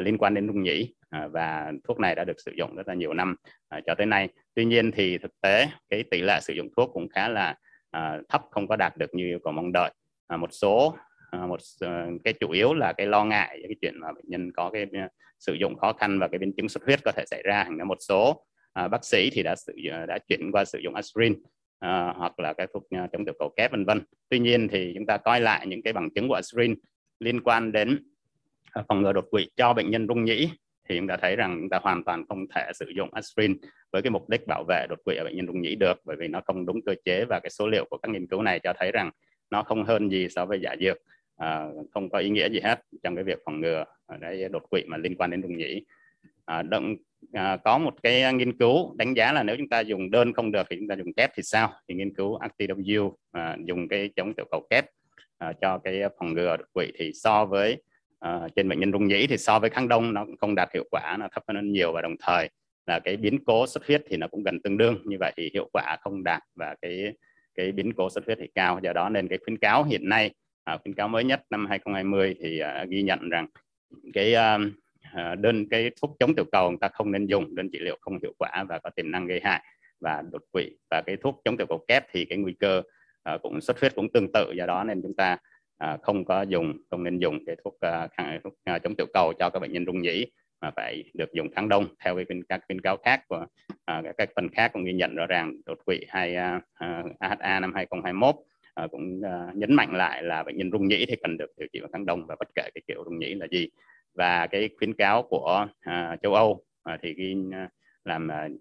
liên quan đến rung nhĩ, và thuốc này đã được sử dụng rất là nhiều năm cho tới nay. Tuy nhiên thì thực tế cái tỷ lệ sử dụng thuốc cũng khá là thấp, không có đạt được như yêu cầu mong đợi. Cái chủ yếu là cái lo ngại cái chuyện mà bệnh nhân có cái sử dụng khó khăn và cái biến chứng xuất huyết có thể xảy ra. Một số bác sĩ thì đã chuyển qua sử dụng aspirin hoặc là các thuốc chống tiểu cầu kép vân vân. Tuy nhiên thì chúng ta coi lại những cái bằng chứng của aspirin liên quan đến phòng ngừa đột quỵ cho bệnh nhân rung nhĩ thì chúng ta thấy rằng chúng ta hoàn toàn không thể sử dụng aspirin với cái mục đích bảo vệ đột quỵ ở bệnh nhân rung nhĩ được, bởi vì nó không đúng cơ chế, và cái số liệu của các nghiên cứu này cho thấy rằng nó không hơn gì so với giả dược, không có ý nghĩa gì hết trong cái việc phòng ngừa đột quỵ mà liên quan đến rung nhĩ. Có một cái nghiên cứu đánh giá là nếu chúng ta dùng đơn không được thì chúng ta dùng kép thì sao? Thì nghiên cứu ActiW dùng cái chống tiểu cầu kép cho cái phòng ngừa đột quỵ thì so với trên bệnh nhân rung nhĩ thì so với kháng đông nó cũng không đạt hiệu quả, nó thấp hơn nhiều, và đồng thời là cái biến cố xuất huyết thì nó cũng gần tương đương. Như vậy thì hiệu quả không đạt và cái biến cố xuất huyết thì cao. Do đó nên cái khuyến cáo hiện nay, khuyến cáo mới nhất năm 2020 thì ghi nhận rằng cái thuốc chống tiểu cầu người ta không nên dùng, đơn trị liệu không hiệu quả và có tiềm năng gây hại và đột quỵ. Và cái thuốc chống tiểu cầu kép thì cái nguy cơ cũng xuất huyết cũng tương tự. Do đó nên chúng ta không nên dùng cái thuốc chống tiểu cầu cho các bệnh nhân rung nhĩ, mà phải được dùng kháng đông theo các khuyến cáo khác của các phần khác cũng ghi nhận rõ ràng. Đột quỵ hay AHA năm 2021 cũng nhấn mạnh lại là bệnh nhân rung nhĩ thì cần được điều trị bằng kháng đông, và bất kể cái kiểu rung nhĩ là gì. Và cái khuyến cáo của châu Âu thì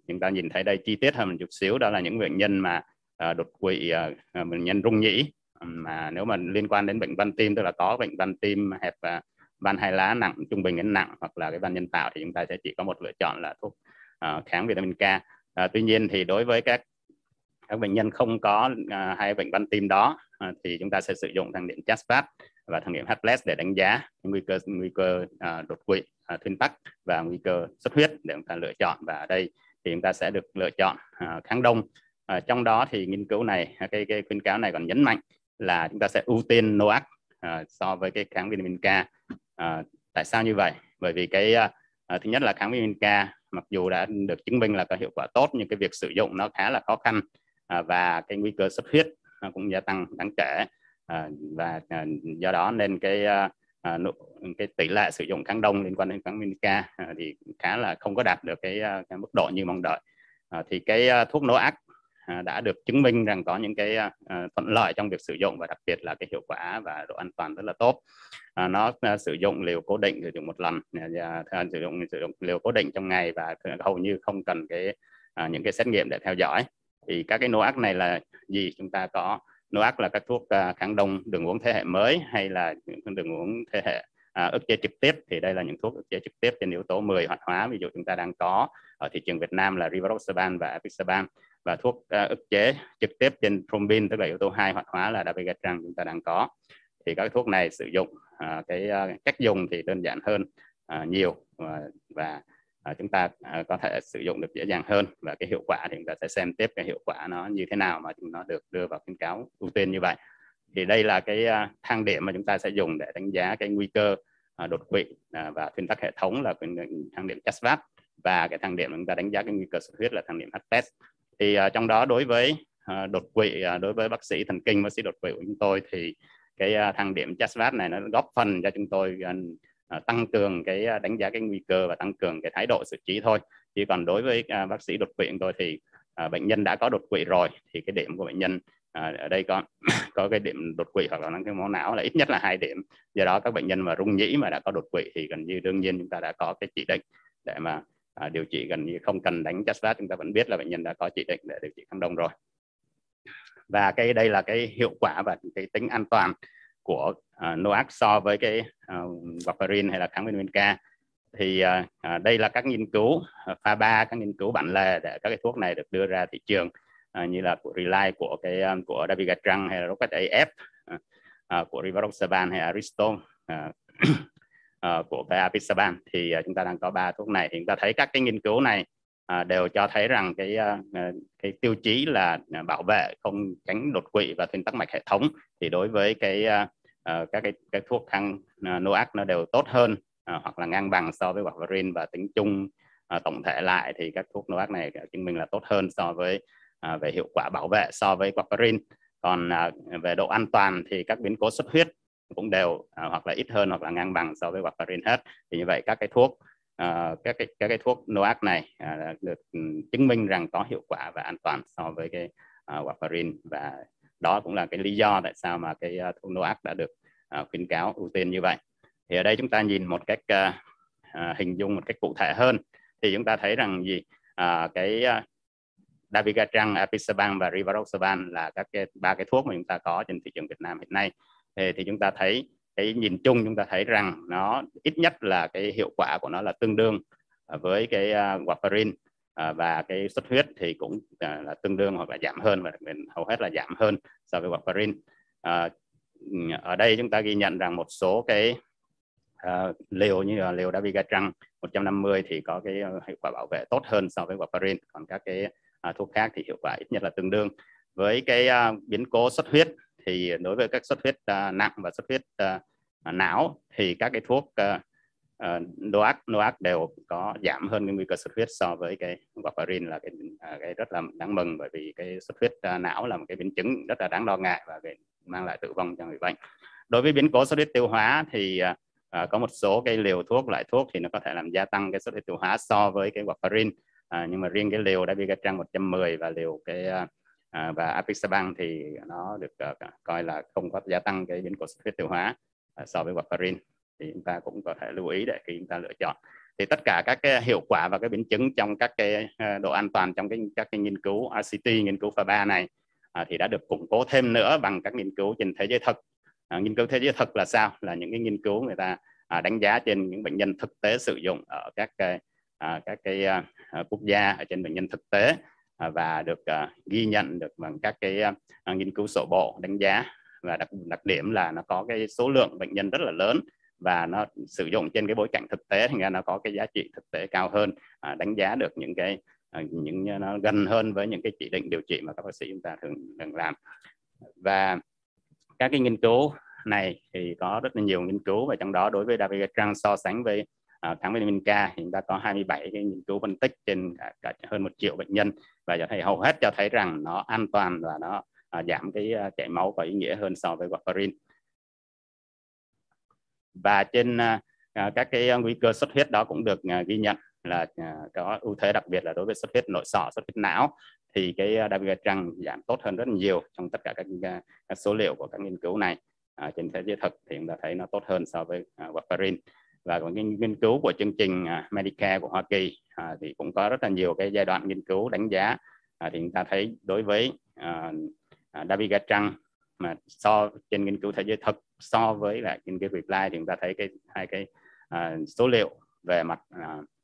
chúng ta nhìn thấy đây chi tiết hơn một chút xíu, đó là những bệnh nhân mà đột quỵ, bệnh nhân rung nhĩ mà nếu mà liên quan đến bệnh van tim, tức là có bệnh van tim hẹp và van hai lá nặng, trung bình đến nặng, hoặc là cái van nhân tạo, thì chúng ta sẽ chỉ có một lựa chọn là thuốc kháng vitamin K. Tuy nhiên thì đối với các bệnh nhân không có hai bệnh van tim đó thì chúng ta sẽ sử dụng thang điểm CHASPAT và thang điểm HPLS để đánh giá nguy cơ đột quỵ, thuyên tắc và nguy cơ xuất huyết để chúng ta lựa chọn. Và ở đây thì chúng ta sẽ được lựa chọn kháng đông. Trong đó thì nghiên cứu này, cái khuyến cáo này còn nhấn mạnh là chúng ta sẽ ưu tiên NOAC so với cái kháng vitamin K. Tại sao như vậy? Bởi vì cái thứ nhất là kháng vitamin K mặc dù đã được chứng minh là có hiệu quả tốt, nhưng cái việc sử dụng nó khá là khó khăn, và cái nguy cơ xuất huyết nó cũng gia tăng đáng kể, và do đó nên cái tỷ lệ sử dụng kháng đông liên quan đến kháng vitamin K thì khá là không có đạt được cái mức độ như mong đợi. Thì cái thuốc NOAC đã được chứng minh rằng có những cái thuận lợi trong việc sử dụng, và đặc biệt là cái hiệu quả và độ an toàn rất là tốt. Nó sử dụng liều cố định, sử dụng một lần, sử dụng liều cố định trong ngày, và hầu như không cần những cái xét nghiệm để theo dõi. Thì các cái NOAC này là gì? Chúng ta có NOAC là các thuốc kháng đông đường uống thế hệ mới, hay là những đường uống thế hệ ức chế trực tiếp. Thì đây là những thuốc ức chế trực tiếp trên yếu tố 10 hoạt hóa. Ví dụ chúng ta đang có ở thị trường Việt Nam là Rivaroxaban và Apixaban, và thuốc ức chế trực tiếp trên thrombin, tức là yếu tố 2 hoạt hóa là Dabigatran chúng ta đang có. Thì các thuốc này sử dụng cái cách dùng thì đơn giản hơn nhiều, và chúng ta có thể sử dụng được dễ dàng hơn. Và cái hiệu quả thì chúng ta sẽ xem tiếp cái hiệu quả nó như thế nào mà nó được đưa vào khuyến cáo ưu tiên như vậy. Thì đây là cái thang điểm mà chúng ta sẽ dùng để đánh giá cái nguy cơ đột quỵ và thuyên tắc hệ thống là thang điểm CHASPAT, và cái thang điểm chúng ta đánh giá cái nguy cơ xuất huyết là thang điểm HPLS. Thì trong đó đối với đột quỵ, đối với bác sĩ thần kinh, bác sĩ đột quỵ của chúng tôi, thì cái thang điểm CHASPAT này nó góp phần cho chúng tôi tăng cường cái đánh giá cái nguy cơ và tăng cường cái thái độ xử trí thôi. Chỉ còn đối với bác sĩ đột quỵ của tôi thì bệnh nhân đã có đột quỵ rồi, thì cái điểm của bệnh nhân ở đây có cái điểm đột quỵ hoặc là năng thiếu máu não là ít nhất là 2 điểm. Do đó các bệnh nhân mà rung nhĩ mà đã có đột quỵ thì gần như đương nhiên chúng ta đã có cái chỉ định để mà điều trị, gần như không cần đánh CHASPAT, chúng ta vẫn biết là bệnh nhân đã có chỉ định để điều trị kháng đông rồi. Và đây là cái hiệu quả và cái tính an toàn của NOAC so với cái warfarin hay là kháng vitamin K. Thì đây là các nghiên cứu pha 3, các nghiên cứu bản lề để các cái thuốc này được đưa ra thị trường, như là của Rely, của Dabigatran hay là Rocket AF, của Rivaroxaban hay Ariston. của cái apixaban. Thì chúng ta đang có 3 thuốc này. Thì chúng ta thấy các cái nghiên cứu này đều cho thấy rằng cái tiêu chí là bảo vệ không tránh đột quỵ và thuyên tắc mạch hệ thống thì đối với các thuốc kháng NOAC nó đều tốt hơn hoặc là ngang bằng so với warfarin, và tính chung tổng thể lại thì các thuốc NOAC này chứng minh là tốt hơn so với về hiệu quả bảo vệ so với warfarin. Còn về độ an toàn thì các biến cố xuất huyết cũng đều hoặc là ít hơn hoặc là ngang bằng so với warfarin hết. Thì như vậy các cái thuốc NOAC này được chứng minh rằng có hiệu quả và an toàn so với cái warfarin, và đó cũng là cái lý do tại sao mà cái thuốc NOAC đã được khuyến cáo ưu tiên như vậy. Thì ở đây chúng ta nhìn một cách hình dung một cách cụ thể hơn thì chúng ta thấy rằng cái dabigatran, apixaban và rivaroxaban là ba cái thuốc mà chúng ta có trên thị trường Việt Nam hiện nay. Thì chúng ta thấy cái nhìn chung, chúng ta thấy rằng nó ít nhất là cái hiệu quả của nó là tương đương với cái warfarin, và cái xuất huyết thì cũng là tương đương hoặc là giảm hơn, và hầu hết là giảm hơn so với warfarin. Ở đây chúng ta ghi nhận rằng một số cái liều như là liều dabigatran 150 thì có cái hiệu quả bảo vệ tốt hơn so với warfarin, còn các cái thuốc khác thì hiệu quả ít nhất là tương đương. Với cái biến cố xuất huyết thì đối với các xuất huyết nặng và xuất huyết não thì các cái thuốc NOAC đều có giảm hơn cái nguy cơ xuất huyết so với cái warfarin, là cái rất là đáng mừng, bởi vì cái xuất huyết não là một cái biến chứng rất là đáng lo ngại và mang lại tử vong cho người bệnh. Đối với biến cố xuất huyết tiêu hóa thì có một số cái liều thuốc, loại thuốc thì nó có thể làm gia tăng cái xuất huyết tiêu hóa so với cái warfarin, nhưng mà riêng cái liều dabigatran 110 và liều và apixaban thì nó được coi là không có gia tăng cái biến cố xuất huyết tiêu hóa so với warfarin. Thì chúng ta cũng có thể lưu ý để khi chúng ta lựa chọn. Thì tất cả các cái hiệu quả và cái biến chứng trong các cái độ an toàn trong các cái nghiên cứu RCT, nghiên cứu pha 3 này thì đã được củng cố thêm nữa bằng các nghiên cứu trên thế giới thực. Nghiên cứu thế giới thực là sao? Là những cái nghiên cứu người ta đánh giá trên những bệnh nhân thực tế sử dụng ở các cái quốc gia, ở trên bệnh nhân thực tế, và được ghi nhận được bằng các cái nghiên cứu sổ bộ đánh giá, và đặc điểm là nó có cái số lượng bệnh nhân rất là lớn và nó sử dụng trên cái bối cảnh thực tế, thành ra nó có cái giá trị thực tế cao hơn, đánh giá được nó gần hơn với những cái chỉ định điều trị mà các bác sĩ chúng ta thường làm. Và các cái nghiên cứu này thì có rất là nhiều nghiên cứu, và trong đó đối với dabigatran so sánh với kháng vitamin K thì chúng ta có 27 cái nghiên cứu phân tích trên cả hơn 1 triệu bệnh nhân, và hầu hết cho thấy rằng nó an toàn và nó giảm cái chảy máu có ý nghĩa hơn so với warfarin. Và trên các cái nguy cơ xuất huyết đó cũng được ghi nhận là có ưu thế, đặc biệt là đối với xuất huyết nội sọ, xuất huyết não thì cái dabigatran giảm tốt hơn rất nhiều trong tất cả các số liệu của các nghiên cứu này. Trên thế giới thực thì chúng ta thấy nó tốt hơn so với warfarin. Và còn cái nghiên cứu của chương trình Medicare của Hoa Kỳ thì cũng có rất là nhiều cái giai đoạn nghiên cứu đánh giá. Thì chúng ta thấy đối với dabigatran mà trên nghiên cứu thế giới thực so với lại nghiên cứu reply thì chúng ta thấy hai cái số liệu về mặt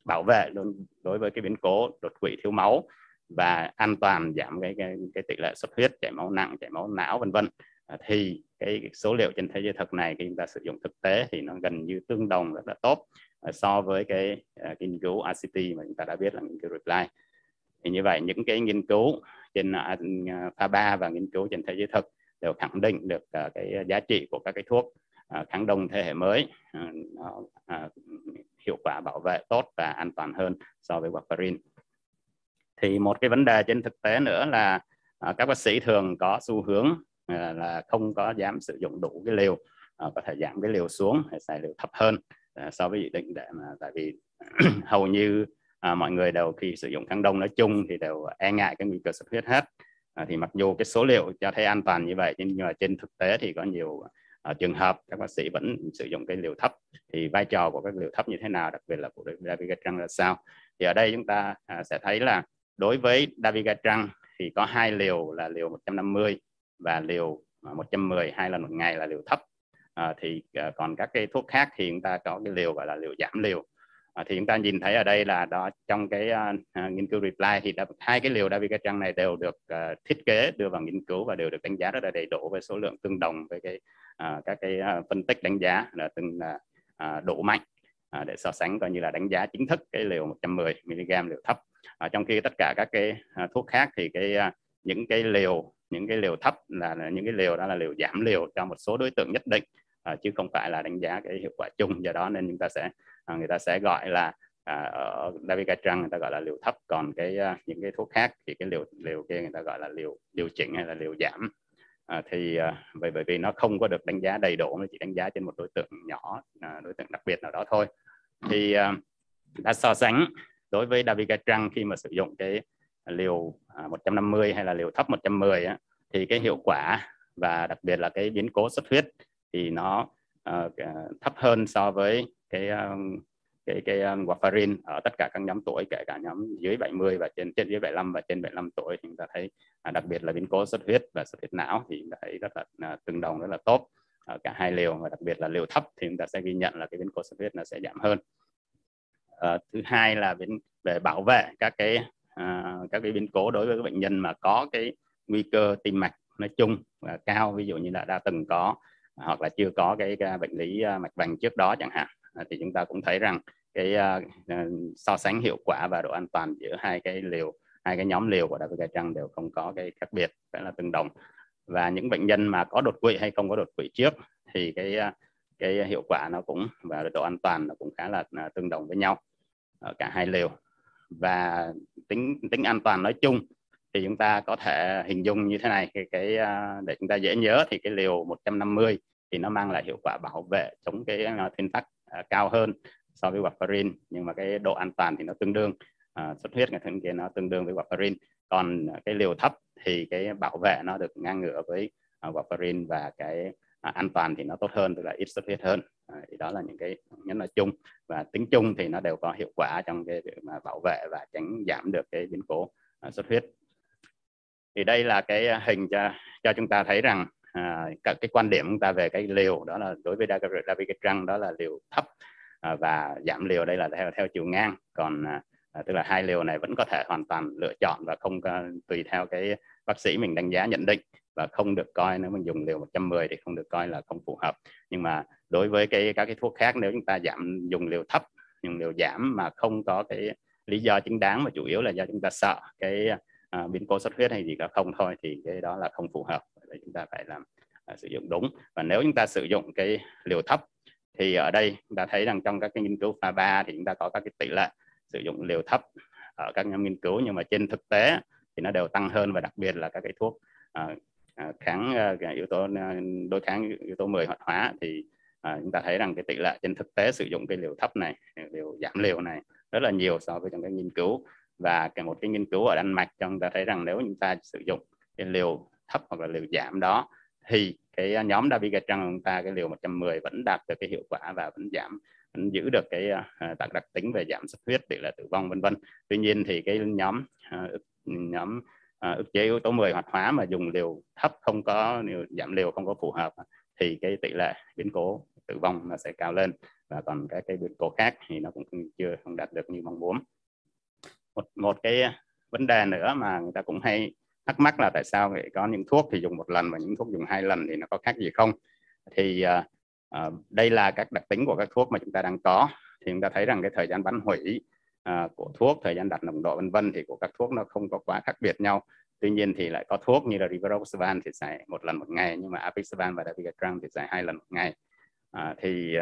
bảo vệ đối với cái biến cố đột quỵ thiếu máu và an toàn giảm cái tỷ lệ xuất huyết, chảy máu nặng, chảy máu não vân vân. Thì cái số liệu trên thế giới thực này khi chúng ta sử dụng thực tế thì nó gần như tương đồng, rất là tốt so với cái nghiên cứu RCT mà chúng ta đã biết là nghiên cứu reply. Thì như vậy những cái nghiên cứu trên pha 3 và nghiên cứu trên thế giới thực đều khẳng định được cái giá trị của các cái thuốc kháng đông thế hệ mới, hiệu quả bảo vệ tốt và an toàn hơn so với warfarin. Thì một cái vấn đề trên thực tế nữa là các bác sĩ thường có xu hướng là không có dám sử dụng đủ cái liều, có thể giảm cái liều xuống, hay xài liều thấp hơn so với chỉ định, để mà tại vì hầu như mọi người đều khi sử dụng kháng đông nói chung thì đều e ngại cái nguy cơ xuất huyết hết. Thì mặc dù cái số liệu cho thấy an toàn như vậy, nhưng mà trên thực tế thì có nhiều trường hợp các bác sĩ vẫn sử dụng cái liều thấp. Thì vai trò của các liều thấp như thế nào, đặc biệt là của dabigatran là sao? Thì ở đây chúng ta sẽ thấy là đối với dabigatran thì có 2 liều là liều 150 và liều 110 2 lần một ngày là liều thấp. Thì còn các cái thuốc khác thì chúng ta có cái liều gọi là liều giảm liều. Thì chúng ta nhìn thấy ở đây là đó, trong cái nghiên cứu reply thì hai cái liều dabigatran này đều được thiết kế đưa vào nghiên cứu và đều được đánh giá rất là đầy đủ với số lượng tương đồng với các cái phân tích đánh giá là từng đủ mạnh để so sánh, coi như là đánh giá chính thức cái liều 110 mg liều thấp. Trong khi tất cả các cái thuốc khác thì những cái liều thấp là những cái liều đó là liều giảm liều cho một số đối tượng nhất định, chứ không phải là đánh giá cái hiệu quả chung. Do đó nên người ta sẽ gọi là ở dabigatran người ta gọi là liều thấp, còn những cái thuốc khác thì cái liều kia người ta gọi là liều điều chỉnh hay là liều giảm. Bởi vì nó không có được đánh giá đầy đủ, nó chỉ đánh giá trên một đối tượng nhỏ, đối tượng đặc biệt nào đó thôi. Thì đã so sánh đối với dabigatran khi mà sử dụng cái liều 150 hay là liều thấp 110 thì cái hiệu quả và đặc biệt là cái biến cố xuất huyết thì nó thấp hơn so với cái warfarin ở tất cả các nhóm tuổi, kể cả nhóm dưới 70 và trên dưới 75 và trên 75 tuổi. Thì chúng ta thấy đặc biệt là biến cố xuất huyết và xuất huyết não thì chúng ta thấy rất là tương đồng, rất là tốt ở cả hai liều, và đặc biệt là liều thấp thì chúng ta sẽ ghi nhận là cái biến cố xuất huyết nó sẽ giảm hơn. Thứ hai là về bảo vệ các cái biến cố đối với các bệnh nhân mà có cái nguy cơ tim mạch nói chung và cao, ví dụ như là đã từng có hoặc là chưa có cái bệnh lý mạch vành trước đó chẳng hạn. Thì chúng ta cũng thấy rằng cái so sánh hiệu quả và độ an toàn giữa hai cái nhóm liều của dabigatran đều không có cái khác biệt, rất là tương đồng. Và những bệnh nhân mà có đột quỵ hay không có đột quỵ trước thì cái hiệu quả nó cũng và độ an toàn nó cũng khá là tương đồng với nhau ở cả hai liều. Và tính an toàn nói chung thì chúng ta có thể hình dung như thế này, để chúng ta dễ nhớ thì cái liều 150 thì nó mang lại hiệu quả bảo vệ chống cái thuyên tắc cao hơn so với warfarin, nhưng mà cái độ an toàn thì nó tương đương, xuất huyết cái thứ kia nó tương đương với warfarin. Còn cái liều thấp thì cái bảo vệ nó được ngang ngửa với warfarin và cái an toàn thì nó tốt hơn, tức là ít xuất huyết hơn. Thì đó là những cái nhấn nói chung, và tính chung thì nó đều có hiệu quả trong cái việc mà bảo vệ và tránh giảm được cái biến cố xuất huyết. Thì đây là cái hình cho chúng ta thấy rằng các cái quan điểm chúng ta về cái liều đó là đối với dabigatran đó là liều thấp, và giảm liều đây là theo chiều ngang. Còn tức là hai liều này vẫn có thể hoàn toàn lựa chọn và không tùy theo cái bác sĩ mình đánh giá nhận định, và không được coi nếu mình dùng liều 110 thì không được coi là không phù hợp. Nhưng mà đối với các cái thuốc khác, nếu chúng ta dùng liều thấp, dùng liều giảm mà không có cái lý do chính đáng, mà chủ yếu là do chúng ta sợ cái biến cố xuất huyết hay gì đó không thôi, thì cái đó là không phù hợp. Vậy chúng ta phải sử dụng đúng. Và nếu chúng ta sử dụng cái liều thấp thì ở đây chúng ta thấy rằng trong các cái nghiên cứu pha 3 thì chúng ta có các cái tỷ lệ sử dụng liều thấp ở các nhóm nghiên cứu, nhưng mà trên thực tế thì nó đều tăng hơn, và đặc biệt là các cái thuốc kháng yếu tố đối kháng yếu tố 10 hoạt hóa thì chúng ta thấy rằng cái tỷ lệ trên thực tế sử dụng cái liều thấp này, liều giảm liều này rất là nhiều so với trong cái nghiên cứu. Và một cái nghiên cứu ở Đan Mạch chúng ta thấy rằng nếu chúng ta sử dụng cái liều thấp hoặc là liều giảm đó thì cái nhóm dabigatran của chúng ta, cái liều 110 vẫn đạt được cái hiệu quả và vẫn giữ được cái đặc tính về giảm xuất huyết, tỷ lệ tử vong vân vân. Tuy nhiên thì cái nhóm ức chế yếu tố 10 hoạt hóa mà dùng liều thấp không có giảm liều không có phù hợp thì cái tỷ lệ biến cố tử vong nó sẽ cao lên, và còn cái biến cố khác thì nó cũng không đạt được như mong muốn. Một cái vấn đề nữa mà người ta cũng hay thắc mắc là tại sao lại có những thuốc thì dùng một lần và những thuốc dùng 2 lần thì nó có khác gì không? Thì đây là các đặc tính của các thuốc mà chúng ta đang có. Thì chúng ta thấy rằng cái thời gian bán hủy của thuốc, thời gian đặt nồng độ vân vân thì của các thuốc nó không có quá khác biệt nhau. Tuy nhiên thì lại có thuốc như là rivaroxaban thì xài 1 lần 1 ngày, nhưng mà apixaban và dabigatran thì xài 2 lần 1 ngày. Thì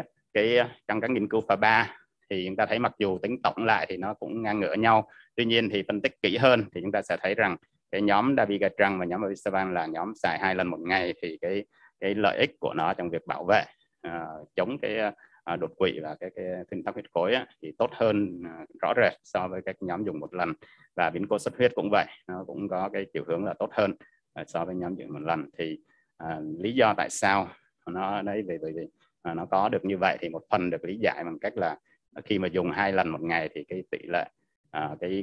trong các nghiên cứu pha 3 thì chúng ta thấy mặc dù tính tổng lại thì nó cũng ngang ngửa nhau, tuy nhiên thì phân tích kỹ hơn thì chúng ta sẽ thấy rằng cái nhóm dabigatran và nhóm apixaban là nhóm xài 2 lần 1 ngày, thì cái lợi ích của nó trong việc bảo vệ chống cái đột quỵ và cái thuyên tắc huyết khối thì tốt hơn rõ rệt so với các nhóm dùng 1 lần. Và biến cố xuất huyết cũng vậy, nó cũng có cái chiều hướng là tốt hơn so với nhóm dùng 1 lần. Thì lý do tại sao nó đấy bởi vì nó có được như vậy thì một phần được lý giải bằng cách là khi mà dùng 2 lần 1 ngày thì cái tỷ lệ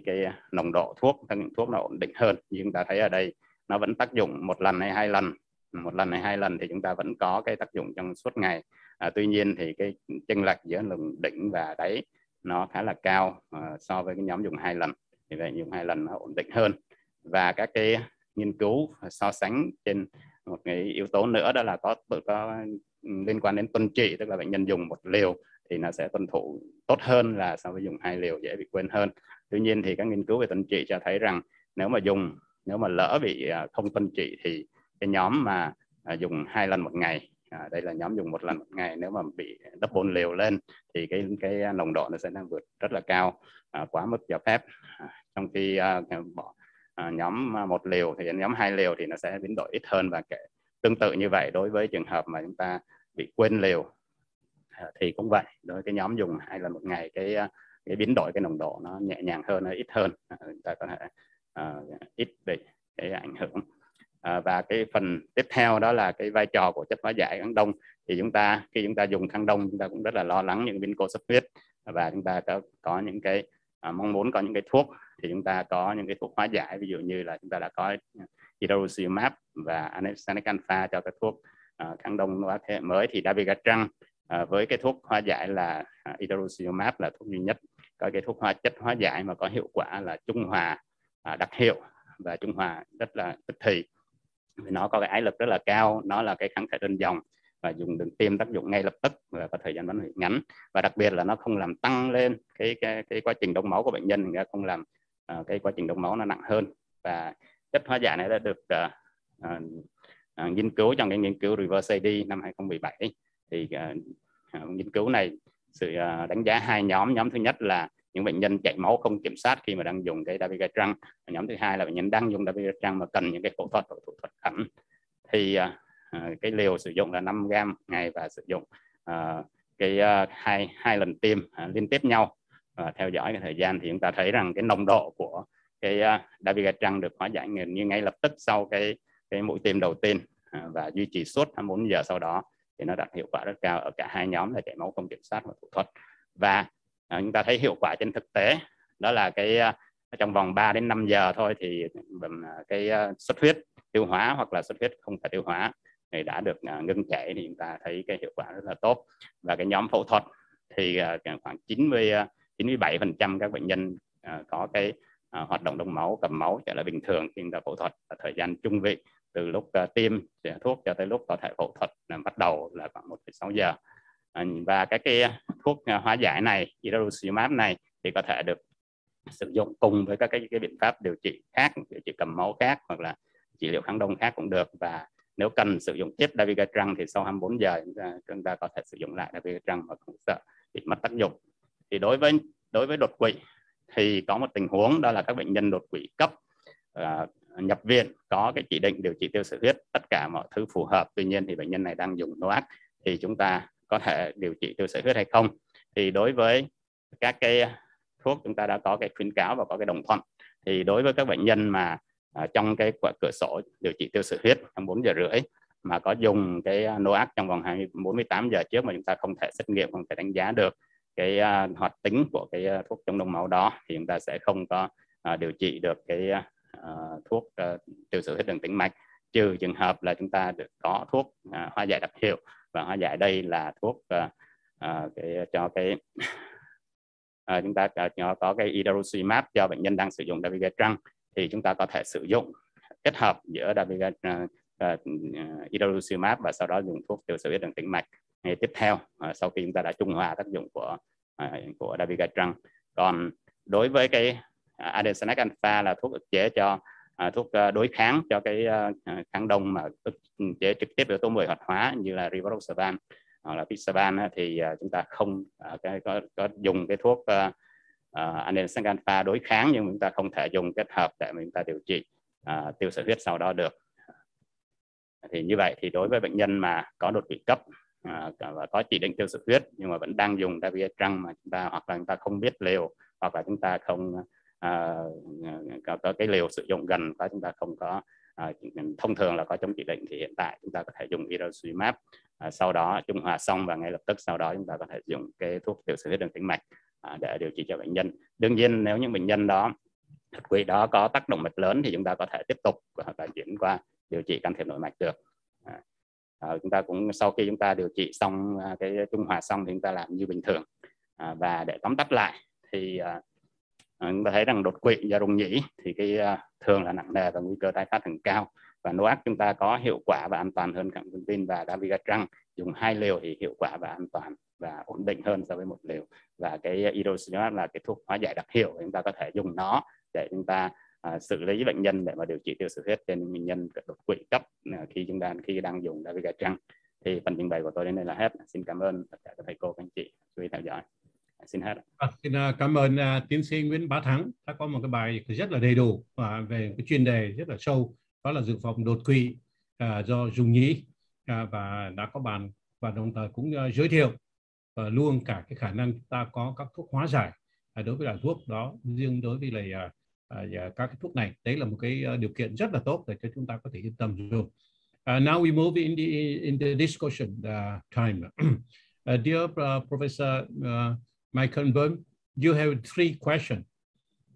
cái nồng độ thuốc nó ổn định hơn. Như chúng ta thấy ở đây nó vẫn tác dụng 1 lần hay 2 lần, 1 lần hay 2 lần thì chúng ta vẫn có cái tác dụng trong suốt ngày. Tuy nhiên thì cái chênh lệch giữa lượng đỉnh và đáy nó khá là cao so với cái nhóm dùng 2 lần. Thì vậy dùng 2 lần nó ổn định hơn. Và các cái nghiên cứu so sánh trên một cái yếu tố nữa đó là có liên quan đến tuần trị, tức là bệnh nhân dùng 1 liều thì nó sẽ tuân thủ tốt hơn là so với dùng 2 liều, dễ bị quên hơn. Tuy nhiên thì các nghiên cứu về tuần trị cho thấy rằng nếu mà lỡ bị không tuần trị thì cái nhóm mà dùng 2 lần một ngày, đây là nhóm dùng 1 lần một ngày, nếu mà bị double liều lên thì cái nồng độ nó sẽ đang vượt rất là cao, quá mức cho phép. Trong khi bỏ nhóm 1 liều thì nhóm 2 liều thì nó sẽ biến đổi ít hơn. Và tương tự như vậy đối với trường hợp mà chúng ta bị quên liều thì cũng vậy, đối với cái nhóm dùng 2 lần một ngày, cái biến đổi cái nồng độ nó nhẹ nhàng hơn, nó ít hơn, chúng ta có thể ít bị cái ảnh hưởng. Và cái phần tiếp theo đó là cái vai trò của chất hóa giải kháng đông. Thì khi chúng ta dùng kháng đông, chúng ta cũng rất là lo lắng những biến cố xuất huyết, và chúng ta có những cái mong muốn có những cái thuốc, thì chúng ta có những cái thuốc hóa giải, ví dụ như là chúng ta đã có Idarucimab và Anesthetic Alpha cho cái thuốc kháng đông thế hệ mới. Thì dabigatran với cái thuốc hóa giải là Idarucimab là thuốc duy nhất có cái thuốc chất hóa giải mà có hiệu quả là trung hòa đặc hiệu và trung hòa rất là tức thì. Nó có cái ái lực rất là cao, nó là cái kháng thể đơn dòng và dùng đường tiêm tác dụng ngay lập tức và có thời gian bán hủy ngắn, và đặc biệt là nó không làm tăng lên cái quá trình đông máu của bệnh nhân, không làm cái quá trình đông máu nó nặng hơn. Và chất hóa giải này đã được nghiên cứu trong cái nghiên cứu Reverse AD năm 2017. Thì nghiên cứu này sự đánh giá 2 nhóm. Nhóm thứ nhất là những bệnh nhân chảy máu không kiểm soát khi mà đang dùng cái dabigatran. Nhóm thứ hai là bệnh nhân đang dùng dabigatran mà cần những cái phẫu thuật khẩn. Thì cái liều sử dụng là 5 gram ngày và sử dụng hai lần tiêm liên tiếp nhau. Theo dõi cái thời gian thì chúng ta thấy rằng cái nồng độ của cái dabigatran được hóa giải như ngay lập tức sau cái mũi tiêm đầu tiên và duy trì suốt 24 giờ sau đó, thì nó đạt hiệu quả rất cao ở cả 2 nhóm là chảy máu không kiểm soát và phẫu thuật. Và chúng ta thấy hiệu quả trên thực tế đó là trong vòng 3 đến 5 giờ thôi thì cái xuất huyết tiêu hóa hoặc là xuất huyết không phải tiêu hóa thì đã được ngưng chảy, thì chúng ta thấy cái hiệu quả rất là tốt. Và cái nhóm phẫu thuật thì khoảng 97% các bệnh nhân có cái hoạt động đông máu, cầm máu trở lại bình thường khi chúng ta phẫu thuật. Và thời gian trung vị từ lúc tiêm thuốc cho tới lúc có thể phẫu thuật bắt đầu là khoảng 1,6 giờ. Và cái thuốc hóa giải này, Idarucimab này, thì có thể được sử dụng cùng với các cái biện pháp điều trị khác, điều trị cầm máu khác hoặc là trị liệu kháng đông khác cũng được. Và nếu cần sử dụng tiếp dabigatran thì sau 24 giờ chúng ta có thể sử dụng lại dabigatran mà không sợ bị mất tác dụng. Thì đối với đột quỵ thì có một tình huống đó là các bệnh nhân đột quỵ cấp nhập viện có cái chỉ định điều trị tiêu sợi huyết, tất cả mọi thứ phù hợp, tuy nhiên thì bệnh nhân này đang dùng NOAC, thì chúng ta có thể điều trị tiêu sợi huyết hay không. Thì đối với các cái thuốc chúng ta đã có cái khuyến cáo và có cái đồng thuận. Thì đối với các bệnh nhân mà trong cái cửa sổ điều trị tiêu sợi huyết trong 4 giờ rưỡi mà có dùng cái NOAC trong vòng 48 giờ trước mà chúng ta không thể xét nghiệm, không thể đánh giá được cái hoạt tính của cái thuốc chống đông máu đó, thì chúng ta sẽ không có điều trị được cái thuốc tiêu sợi huyết đường tĩnh mạch, trừ trường hợp là chúng ta được có thuốc hóa giải đặc hiệu. Và hóa giải đây là thuốc chúng ta có cái Idarucimab cho bệnh nhân đang sử dụng dabigatran, thì chúng ta có thể sử dụng kết hợp giữa Idarucimab và sau đó dùng thuốc tiêu sợi huyết đường tĩnh mạch ngay tiếp theo sau khi chúng ta đã trung hòa tác dụng của dabigatran. Còn đối với cái Anesthetic Alpha là thuốc ức chế cho thuốc đối kháng cho cái kháng đông mà ức chế trực tiếp yếu tố 10 hoạt hóa như là rivaroxaban hoặc là pixaban, thì chúng ta không có dùng cái thuốc Anesthetic Alpha đối kháng, nhưng chúng ta không thể dùng kết hợp để mà chúng ta điều trị tiêu sợi huyết sau đó được. Thì như vậy thì đối với bệnh nhân mà có đột quỵ cấp và có chỉ định tiêu sợi huyết nhưng mà vẫn đang dùng dabigatran mà chúng ta hoặc là chúng ta không biết liều, hoặc là chúng ta không có cái liều sử dụng gần và chúng ta không có thông thường là có trong chỉ định, thì hiện tại chúng ta có thể dùng Idarucimab, sau đó trung hòa xong và ngay lập tức sau đó chúng ta có thể dùng cái thuốc tiêu sợi huyết đường tĩnh mạch để điều trị cho bệnh nhân. Đương nhiên nếu những bệnh nhân đó đột quỵ đó có tác động mạch lớn thì chúng ta có thể tiếp tục và chuyển qua điều trị can thiệp nội mạch được. Chúng ta cũng sau khi chúng ta điều trị xong cái trung hòa xong thì chúng ta làm như bình thường. Và để tóm tắt lại thì chúng ta thấy rằng đột quỵ do rung nhĩ thì thường là nặng nề và nguy cơ tái phát thường cao, và NOAC chúng ta có hiệu quả và an toàn hơn kháng và dabigatran dùng 2 liều thì hiệu quả và an toàn và ổn định hơn so với 1 liều. Và cái irosinoab là cái thuốc hóa giải đặc hiệu, chúng ta có thể dùng nó để chúng ta xử lý bệnh nhân để mà điều trị tiêu xuất huyết trên bệnh nhân đột quỵ cấp khi đang dùng dabigatran. Thì phần trình bày của tôi đến đây là hết. Xin cảm ơn tất cả các thầy cô, các anh chị chú ý theo dõi. Xin hết. Xin cảm ơn tiến sĩ Nguyễn Bá Thắng đã có một cái bài rất là đầy đủ và về cái chuyên đề rất là sâu, đó là dự phòng đột quỵ do Dung Nhĩ, và đã có bàn và đồng thời cũng giới thiệu luôn cả cái khả năng ta có các thuốc hóa giải đối với loại thuốc đó, riêng đối với lại các cái thuốc này. Đấy là một cái điều kiện rất là tốt để cho chúng ta có thể yên tâm dùng. Now we move in the discussion time. Dear Professor Michael Böhm, you have 3 questions.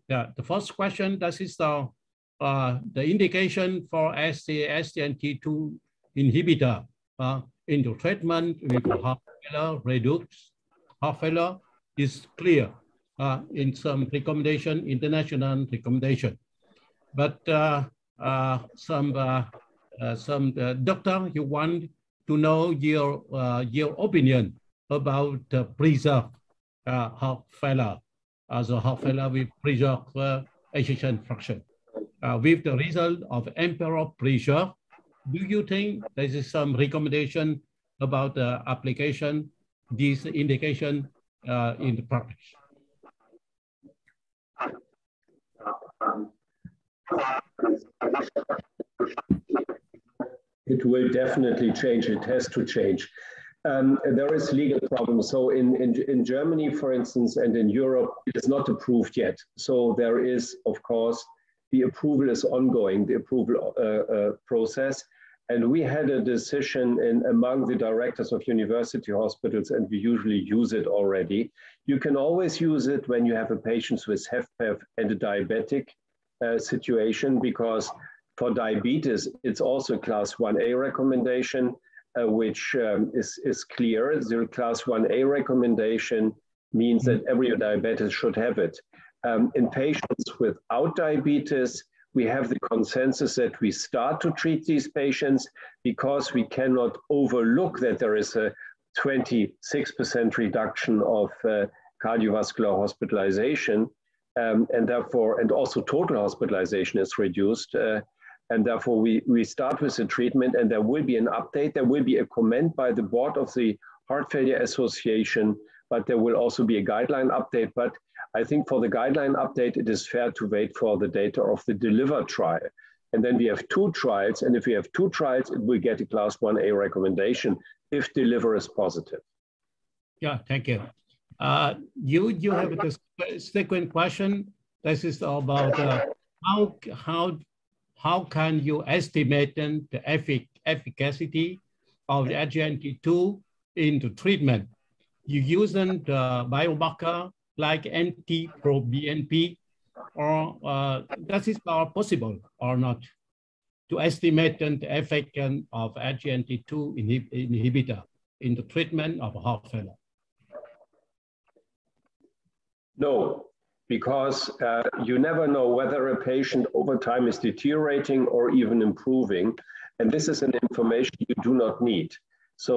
The first question, that is the indication for SGLT2 inhibitor in the treatment with heart failure, reduced heart failure is clear in some recommendation, international recommendation. But some doctor, you want to know your opinion about the preserved heart failure, the heart failure with preserved ejection fraction. With the result of emperor pressure, do you think there is some recommendation about the application, this indication in the practice? It will definitely change. It has to change. There is legal problems. So in Germany, for instance, and in Europe, it is not approved yet. So there is, of course, the approval is ongoing, the approval process. And we had a decision among the directors of university hospitals, and we usually use it already. You can always use it when you have a patient with HFpEF and a diabetic situation, because for diabetes, it's also a class 1A recommendation, which is clear. The class 1A recommendation means that every diabetes should have it. In patients without diabetes, we have the consensus that we start to treat these patients because we cannot overlook that there is a 26% reduction of cardiovascular hospitalization, and therefore, and also total hospitalization is reduced. And therefore, we start with the treatment, and there will be an update. There will be a comment by the board of the Heart Failure Association, but there will also be a guideline update. But I think for the guideline update, it is fair to wait for the data of the DELIVER trial. And then we have 2 trials. And if we have 2 trials, it will get a class 1A recommendation if DELIVER is positive. Yeah, thank you. You have the second question. This is about how can you estimate the efficacy of the SGLT2 in the treatment? You use the biomarker like NT-proBNP, or that is possible or not to estimate the effect of SGLT2 inhibitor in the treatment of heart failure? No, because you never know whether a patient over time is deteriorating or even improving. And this is an information you do not need. So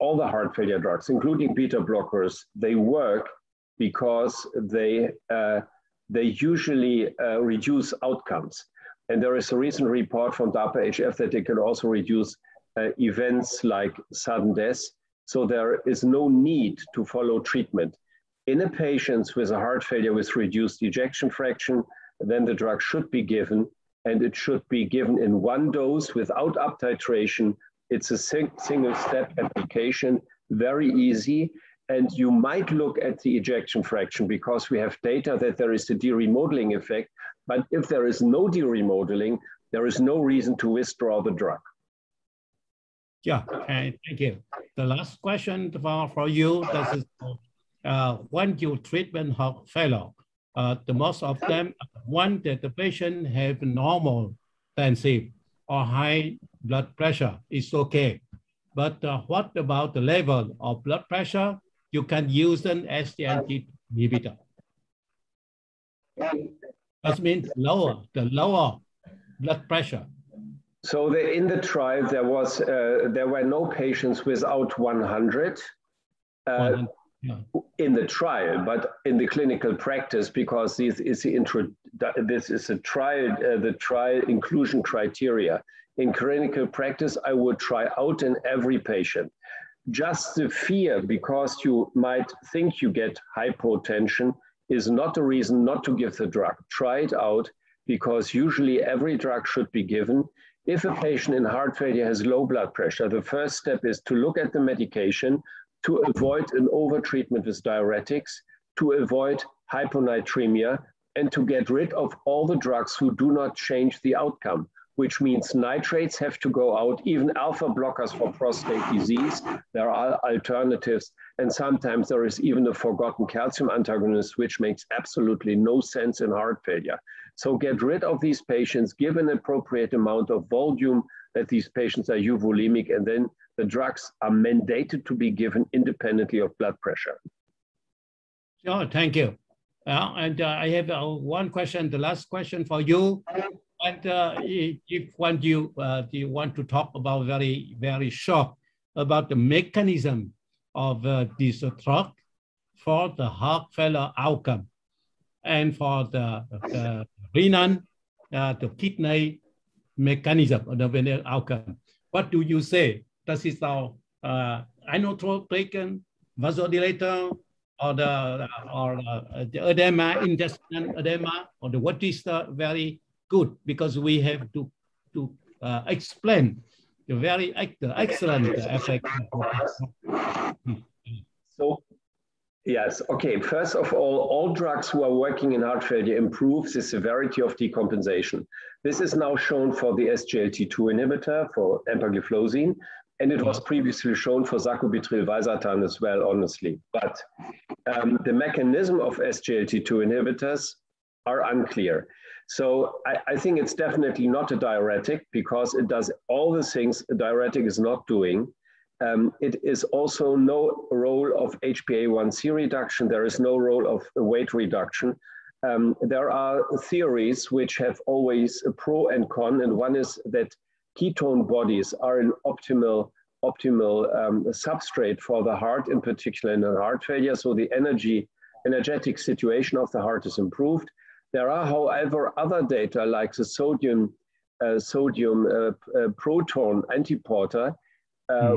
all the heart failure drugs, including beta blockers, they work because they usually reduce outcomes. And there is a recent report from DAPA-HF that they can also reduce events like sudden death. So there is no need to follow treatment. In a patient with a heart failure with reduced ejection fraction, then the drug should be given, and it should be given in 1 dose without up titration. It's a single step application, very easy. And you might look at the ejection fraction because we have data that there is a deremodeling effect. But if there is no deremodeling, there is no reason to withdraw the drug. Yeah, thank you. The last question for you, this is when you treatment heart failure, the most of them, one that the patient have normal tensive or high blood pressure is okay. But what about the level of blood pressure? You can use an SGLT inhibitor. That means the lower blood pressure. In the trial, there were no patients without 100 in the trial, but in the clinical practice, because this is a trial, the trial inclusion criteria. In clinical practice, I would try out in every patient. Just the fear, because you might think you get hypotension, is not a reason not to give the drug. Try it out, because usually every drug should be given. If a patient in heart failure has low blood pressure, the first step is to look at the medication, to avoid an overtreatment with diuretics, to avoid hyponatremia, and to get rid of all the drugs who do not change the outcome, which means nitrates have to go out, even alpha blockers for prostate disease. There are alternatives, and sometimes there is even a forgotten calcium antagonist, which makes absolutely no sense in heart failure. So get rid of these patients, give an appropriate amount of volume that these patients are euvolemic, and then the drugs are mandated to be given independently of blood pressure. Oh, thank you. And I have one question, the last question for you. And if you want to talk about very short about the mechanism of this drug for the heart failure outcome and for the renal, the kidney mechanism of the renal outcome. What do you say? Does it sound inotropic, vasodilator, or the edema, intestinal edema, or the what is the very good? Because we have to explain the very excellent effect. So, yes, okay. First of all drugs who are working in heart failure improve the severity of decompensation. This is now shown for the SGLT2 inhibitor, for empagliflozin, and it was previously shown for sacubitril/valsartan as well, honestly. But the mechanism of SGLT2 inhibitors are unclear. So I think it's definitely not a diuretic, because it does all the things a diuretic is not doing. It is also no role of HbA1c reduction. There is no role of weight reduction. There are theories which have always a pro and con, and one is that ketone bodies are an optimal substrate for the heart, in particular in heart failure. So the energetic situation of the heart is improved. There are, however, other data like the sodium proton antiporter,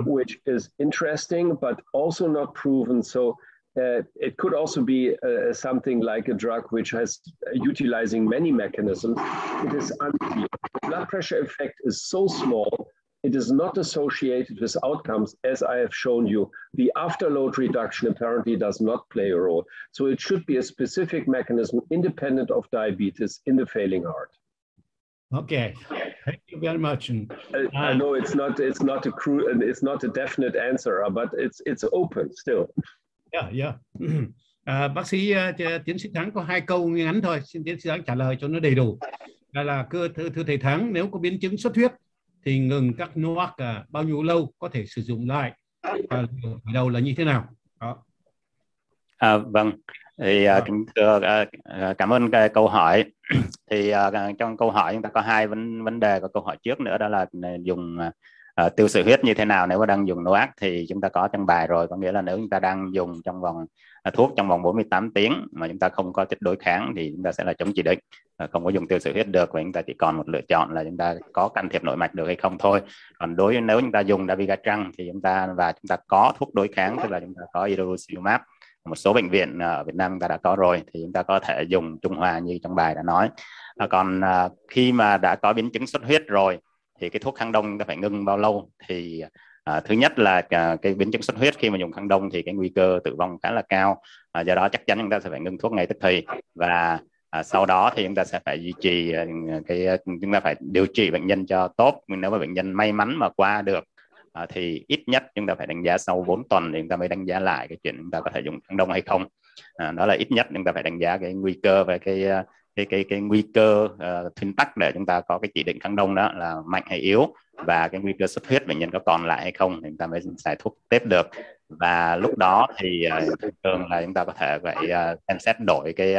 which is interesting, but also not proven. So it could also be something like a drug which has utilizing many mechanisms. It is unclear. The blood pressure effect is so small, it is not associated with outcomes, as I have shown you. The afterload reduction apparently does not play a role. So it should be a specific mechanism independent of diabetes in the failing heart. Okay, thank you very much. I know it's not a definite answer, but it's open still. Yeah. Bác sĩ tiến sĩ Thắng có 2 câu ngắn thôi, xin tiến sĩ Thắng trả lời cho nó đầy đủ. Là thưa thầy Thắng, nếu có biến chứng xuất huyết thì ngừng các NOAC bao nhiêu lâu có thể sử dụng lại, và đầu là như thế nào? Đó. Vâng, thì cảm ơn cái câu hỏi. Thì trong câu hỏi chúng ta có 2 vấn đề, và câu hỏi trước nữa đó là dùng tiêu sự huyết như thế nào nếu mà đang dùng NOAC, thì chúng ta có trong bài rồi, có nghĩa là nếu chúng ta đang dùng trong vòng thuốc trong vòng 48 tiếng mà chúng ta không có chất đối kháng thì chúng ta sẽ là chống chỉ định, không có dùng tiêu sự huyết được, và chúng ta chỉ còn một lựa chọn là chúng ta có can thiệp nội mạch được hay không thôi. Còn nếu chúng ta dùng dabigatran thì chúng ta có thuốc đối kháng, tức là chúng ta có idorucimab, một số bệnh viện ở Việt Nam chúng ta đã có rồi, thì chúng ta có thể dùng trung hòa như trong bài đã nói. Còn khi mà đã có biến chứng xuất huyết rồi thì cái thuốc kháng đông chúng ta phải ngưng bao lâu? Thì thứ nhất là cái biến chứng xuất huyết khi mà dùng kháng đông thì cái nguy cơ tử vong khá là cao, do đó chắc chắn chúng ta sẽ phải ngưng thuốc ngay tức thì. Và sau đó thì chúng ta sẽ phải duy trì chúng ta phải điều trị bệnh nhân cho tốt. Nếu mà bệnh nhân may mắn mà qua được thì ít nhất chúng ta phải đánh giá sau 4 tuần thì chúng ta mới đánh giá lại cái chuyện chúng ta có thể dùng kháng đông hay không. Đó là ít nhất chúng ta phải đánh giá cái nguy cơ về cái nguy cơ thuyên tắc để chúng ta có cái chỉ định kháng đông đó là mạnh hay yếu, và cái nguy cơ xuất huyết bệnh nhân có còn lại hay không thì chúng ta mới xài thuốc tiếp được. Và lúc đó thì thường là chúng ta có thể phải xem xét đổi cái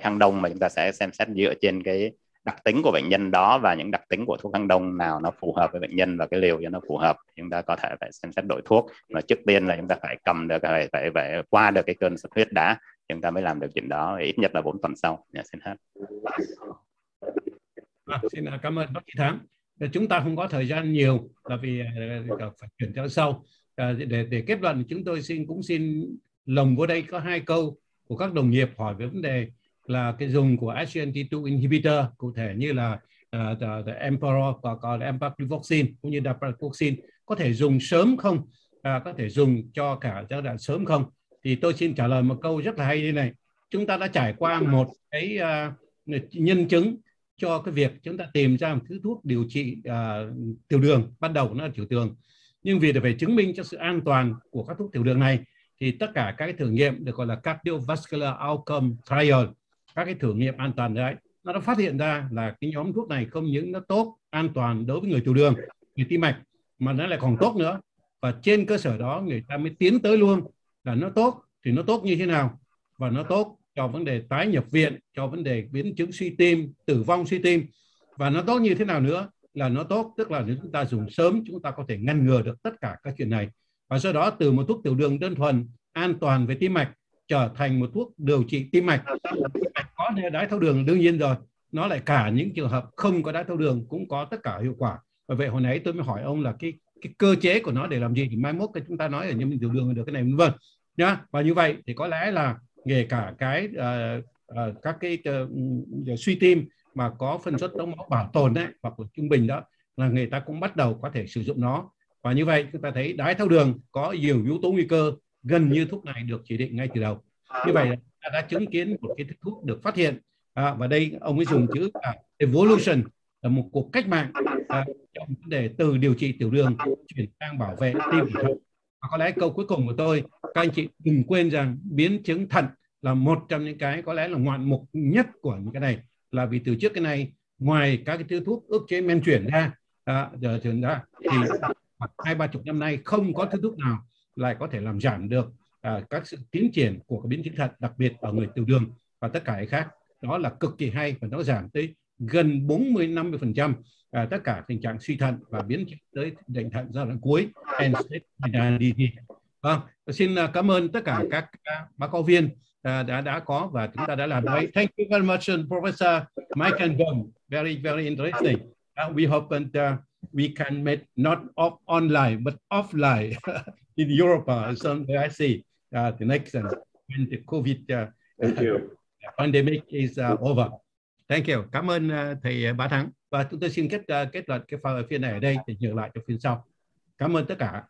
kháng đông, mà chúng ta sẽ xem xét dựa trên cái đặc tính của bệnh nhân đó và những đặc tính của thuốc kháng đông nào nó phù hợp với bệnh nhân và cái liều cho nó phù hợp, chúng ta có thể phải xem xét đổi thuốc. Và trước tiên là chúng ta phải cầm được, phải qua được cái cơn xuất huyết đã, chúng ta mới làm được chuyện đó, ít nhất là 4 tuần sau. Xin hết. Xin cảm ơn bác sĩ Thắng. Chúng ta không có thời gian nhiều là vì phải chuyển cho sau. Để kết luận, chúng tôi xin lồng vô đây có 2 câu của các đồng nghiệp hỏi về vấn đề là cái dùng của SGLT2 inhibitor, cụ thể như là Emperor, còn Empagliflozin cũng như Dapagliflozin có thể dùng sớm không? Có thể dùng cho cả giai đoạn sớm không? Thì tôi xin trả lời một câu rất là hay như này. Chúng ta đã trải qua một cái nhân chứng cho cái việc chúng ta tìm ra một thứ thuốc điều trị tiểu đường, ban đầu nó là tiểu đường. Nhưng vì để phải chứng minh cho sự an toàn của các thuốc tiểu đường này thì tất cả các cái thử nghiệm được gọi là cardiovascular outcome trial, các cái thử nghiệm an toàn đấy, nó đã phát hiện ra là cái nhóm thuốc này không những nó tốt, an toàn đối với người tiểu đường, người tim mạch, mà nó lại còn tốt nữa. Và trên cơ sở đó người ta mới tiến tới luôn là nó tốt thì nó tốt như thế nào, và nó tốt cho vấn đề tái nhập viện, cho vấn đề biến chứng suy tim, tử vong suy tim, và nó tốt như thế nào nữa là nó tốt, tức là nếu chúng ta dùng sớm chúng ta có thể ngăn ngừa được tất cả các chuyện này. Và do đó từ một thuốc tiểu đường đơn thuần an toàn về tim mạch trở thành một thuốc điều trị tim mạch. Có đái tháo đường đương nhiên rồi, nó lại cả những trường hợp không có đái tháo đường cũng có tất cả hiệu quả. Và vậy hồi nãy tôi mới hỏi ông là cái cơ chế của nó để làm gì, thì mai mốt chúng ta nói ở những tiểu đường được cái này vân vân nhá. Và như vậy thì có lẽ là kể cả cái các cái suy tim mà có phân suất đông máu bảo tồn đấy hoặc là trung bình đó là người ta cũng bắt đầu có thể sử dụng nó. Và như vậy chúng ta thấy đái tháo đường có nhiều yếu tố nguy cơ, gần như thuốc này được chỉ định ngay từ đầu. Như vậy ta đã chứng kiến một cái thuốc được phát hiện, và đây ông ấy dùng chữ evolution là một cuộc cách mạng trong vấn đề từ điều trị tiểu đường chuyển sang bảo vệ tim và thận. Và có lẽ câu cuối cùng của tôi, các anh chị đừng quên rằng biến chứng thận là một trong những cái có lẽ là ngoạn mục nhất của những cái này, là vì từ trước cái này ngoài các cái thứ thuốc ức chế men chuyển ra, thì 20-30 năm nay không có thứ thuốc nào lại có thể làm giảm được các sự tiến triển của cái biến chứng thận, đặc biệt ở người tiểu đường và tất cả cái khác. Đó là cực kỳ hay, và nó giảm tới gần 40-50% tất cả tình trạng suy thận và biến chứng tới bệnh thận giai đoạn cuối, end stage disease. Vâng, xin cảm ơn tất cả các báo cáo viên đã có và chúng ta đã làm đấy. Thank you very much, Professor Mike and Gum. Very interesting. We hope that we can make not online but offline in Europe. Someday I see the next when the COVID pandemic is over. Thank you. Cảm ơn thầy Bá Thắng. Và chúng tôi xin kết luận cái phiên này ở đây để nhường lại cho phiên sau. Cảm ơn tất cả.